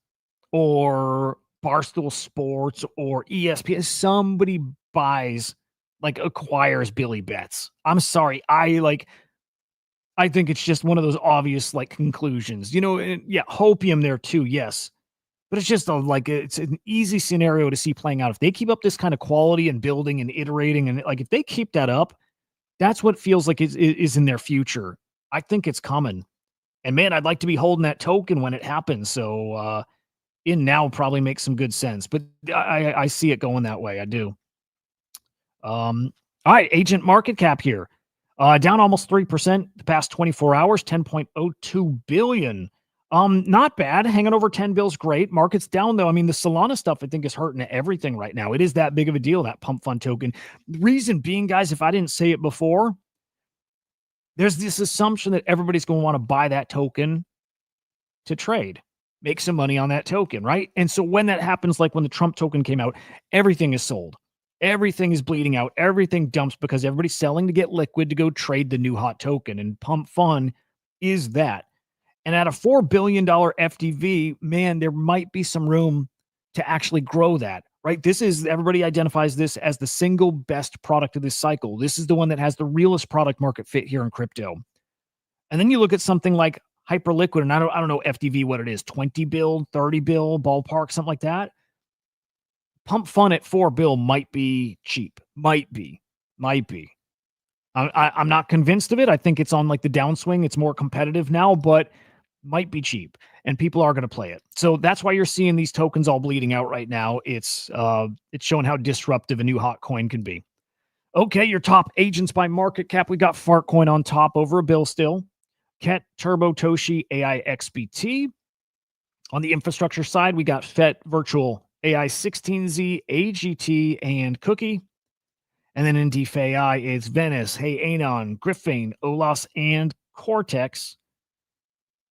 or Barstool Sports or ESPN, somebody buys, like, acquires Billy Bets. I'm sorry. I think it's just one of those obvious, like, conclusions, you know. And yeah, hopium there too. Yes. But it's just it's an easy scenario to see playing out. If they keep up this kind of quality and building and iterating, and like, if they keep that up, that's what feels like is in their future. I think it's coming. And man, I'd like to be holding that token when it happens. So, in now probably makes some good sense, but I see it going that way. I do. All right, agent market cap here. Down almost 3% the past 24 hours, 10.02 billion. Not bad. Hanging over 10 bills, great. Market's down though. I mean, the Solana stuff I think is hurting everything right now. It is that big of a deal, that pump fund token. The reason being, guys, if I didn't say it before, there's this assumption that everybody's going to want to buy that token to trade, make some money on that token, right? And so when that happens, like when the Trump token came out, everything is sold. Everything is bleeding out. Everything dumps because everybody's selling to get liquid to go trade the new hot token. And pump fun is that. And at a $4 billion FDV, man, there might be some room to actually grow that, right? This is, everybody identifies this as the single best product of this cycle. This is the one that has the realest product market fit here in crypto. And then you look at something like Hyperliquid, and I don't know FDV what it is, 20 bill, 30 bill, ballpark, something like that. Pump fun at 4 bill might be cheap. Might be. I'm not convinced of it. I think it's on like the downswing. It's more competitive now, but might be cheap, and people are going to play it. So that's why you're seeing these tokens all bleeding out right now. It's showing how disruptive a new hot coin can be. Okay, your top agents by market cap. We got Fartcoin on top, over a bill still. Ket, Turbo, Toshi, AI XBT. On the infrastructure side, we got FET, Virtual, AI 16Z, AGT, and Cookie. And then in DeFi, it's Venice, Hey Anon, Griffin, Olas, and Cortex.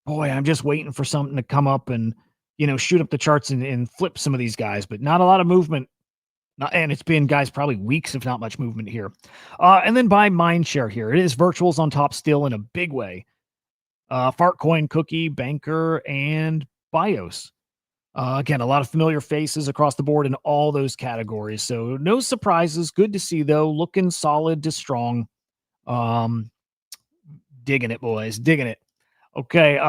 Boy, I'm just waiting for something to come up and, you know, shoot up the charts and flip some of these guys, but not a lot of movement. And it's been, guys, probably weeks, if not much movement here. And then by mindshare here, it is Virtuals on top still in a big way. Fartcoin, Cookie, Banker, and Bios. Again, a lot of familiar faces across the board in all those categories. So no surprises. Good to see, though. Looking solid to strong. Digging it, boys. Digging it. Okay.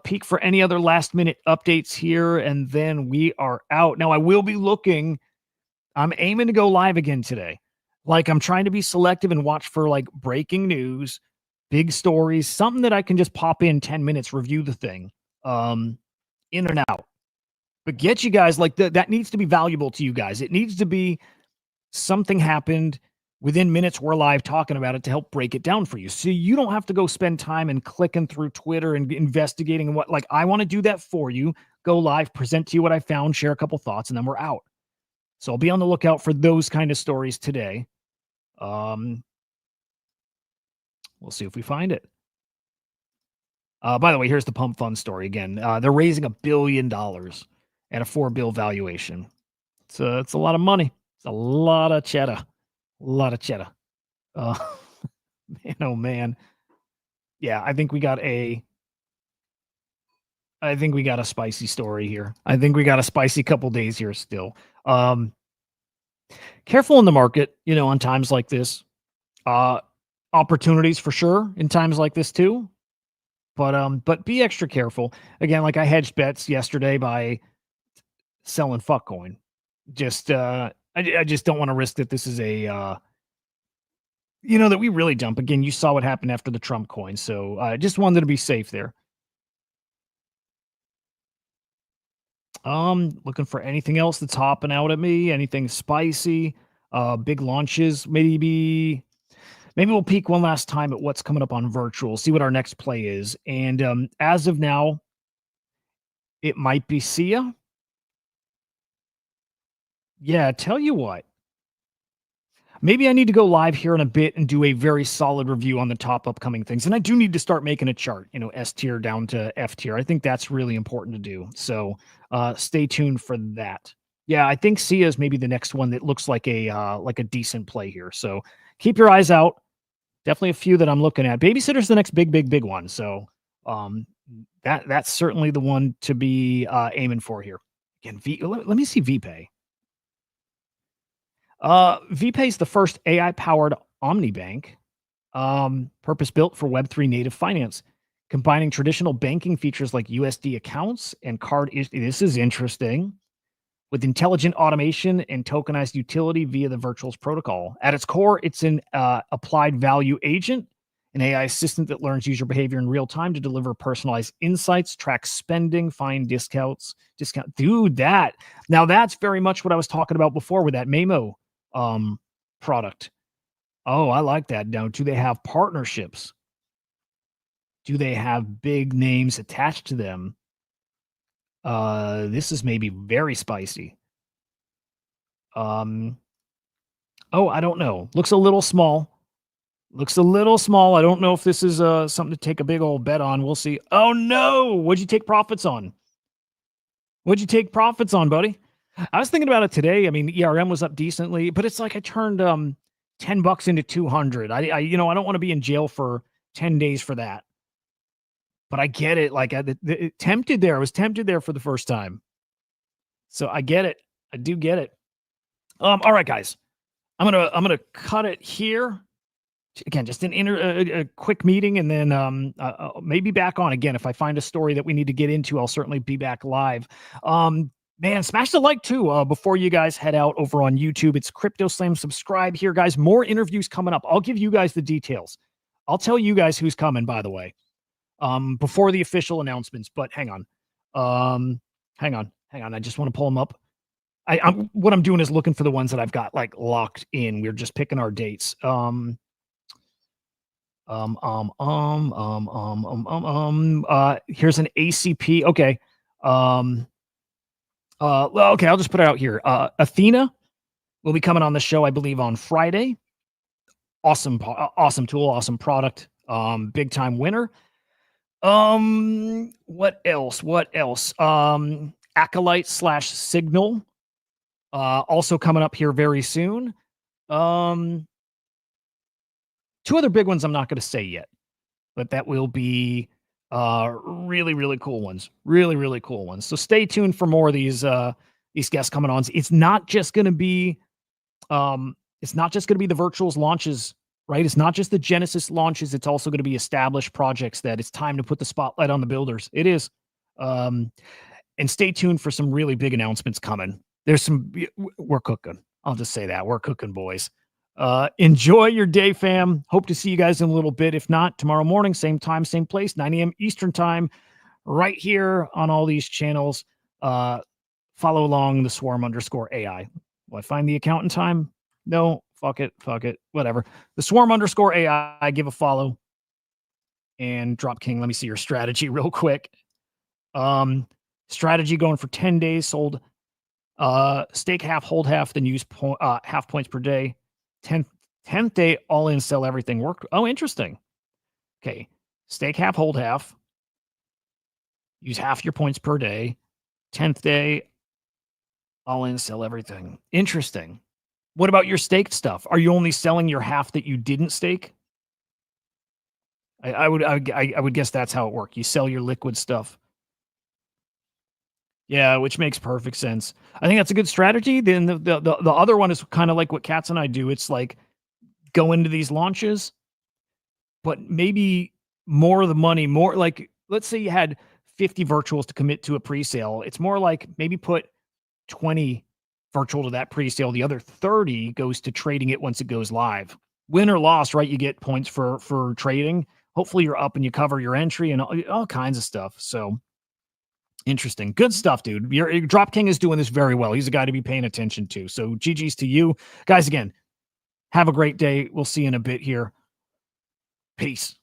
Peek for any other last minute updates here, and then we are out. Now, I will be looking. I'm aiming to go live again today. Like, I'm trying to be selective and watch for like breaking news, big stories, something that I can just pop in 10 minutes, review the thing, in and out. But get you guys, like, that needs to be valuable to you guys. It needs to be something happened within minutes. We're live talking about it to help break it down for you. So you don't have to go spend time and clicking through Twitter and investigating and what, like, I want to do that for you. Go live, present to you what I found, share a couple thoughts, and then we're out. So I'll be on the lookout for those kind of stories today. We'll see if we find it. By the way, here's the pump fund story again. They're raising $1 billion at a 4 bill valuation. So it's a lot of money. It's a lot of cheddar. A lot of cheddar. Man, oh man. Yeah, I think we got a spicy story here. I think we got a spicy couple days here still. Careful in the market, you know, on times like this. Opportunities for sure in times like this too. But be extra careful. Again, like I hedged bets yesterday by selling Fuckcoin. Just I just don't want to risk that this is a you know, that we really dump. Again, you saw what happened after the Trump coin. So I just wanted to be safe there. Looking for anything else that's hopping out at me, anything spicy, big launches, maybe we'll peek one last time at what's coming up on virtual, see what our next play is. And as of now, it might be Sia. Yeah, tell you what. Maybe I need to go live here in a bit and do a very solid review on the top upcoming things. And I do need to start making a chart, S tier down to F tier. I think that's really important to do. So stay tuned for that. Yeah, I think Sia is maybe the next one that looks like a decent play here. So keep your eyes out. Definitely a few that I'm looking at. Babysitter's the next big one. So that's certainly the one to be aiming for here. Again, let me see VPay. VPay is the first AI-powered omnibank, purpose-built for Web3 native finance, combining traditional banking features like USD accounts and card. This is interesting. With intelligent automation and tokenized utility via the Virtuals protocol. At its core, it's an applied value agent, an AI assistant that learns user behavior in real time to deliver personalized insights, track spending, find discounts. Dude, that's very much what I was talking about before with that Memo product. Oh, I like that. Now, do they have partnerships? Do they have big names attached to them? This is maybe very spicy. Oh, I don't know. Looks a little small. I don't know if this is something to take a big old bet on. We'll see. Oh no! What'd you take profits on? Buddy? I was thinking about it today. I mean, ERM was up decently, but it's like I turned $10 into 200. I don't want to be in jail for 10 days for that. But I get it. Like tempted there. I was tempted there for the first time. So I get it. I do get it. All right, guys. I'm gonna cut it here. Again, just a quick meeting, and then maybe back on again. If I find a story that we need to get into, I'll certainly be back live. Man, smash the like too before you guys head out over on YouTube. It's CryptoSlam. Subscribe here, guys. More interviews coming up. I'll give you guys the details. I'll tell you guys who's coming, by the way, before the official announcements. But hang on. I just want to pull them up. What I'm doing is looking for the ones that I've got like locked in. We're just picking our dates. Here's an ACP. Okay. Okay, I'll just put it out here. Athena will be coming on the show, I believe, on Friday. Awesome tool, awesome product. Big time winner. What else? Acolyte / Signal. Also coming up here very soon. Two other big ones I'm not going to say yet, but that will be really cool ones. Really cool ones. So stay tuned for more of these guests coming on. It's not just going to be the Virtuals launches, right? It's not just the Genesis launches. It's also going to be established projects that it's time to put the spotlight on the builders. It is. And stay tuned for some really big announcements coming. We're cooking. I'll just say that. We're cooking, boys. Enjoy your day, fam. Hope to see you guys in a little bit. If not, tomorrow morning, same time, same place, 9 a.m. Eastern time, right here on all these channels. Follow along the Swarm_AI. Will I find the account in time? No, fuck it. Whatever. The Swarm_AI, give a follow. And Drop King, let me see your strategy real quick. Strategy going for 10 days, sold stake half, hold half, then use half points per day. 10th day, all in, sell everything. Work. Oh, interesting. Okay. Stake half, hold half. Use half your points per day. 10th day, all in, sell everything. Interesting. What about your staked stuff? Are you only selling your half that you didn't stake? I would guess that's how it worked. You sell your liquid stuff. Yeah, which makes perfect sense. I think that's a good strategy. Then the other one is kind of like what Katz and I do. It's like go into these launches, but maybe more of the money, more like, let's say you had 50 virtuals to commit to a pre-sale. It's more like maybe put 20 virtual to that pre-sale. The other 30 goes to trading it once it goes live. Win or loss, right? You get points for trading. Hopefully you're up and you cover your entry and all kinds of stuff. So interesting. Good stuff, dude. Your Drop King is doing this very well. He's a guy to be paying attention to. So GG's to you. Guys, again, have a great day. We'll see you in a bit here. Peace.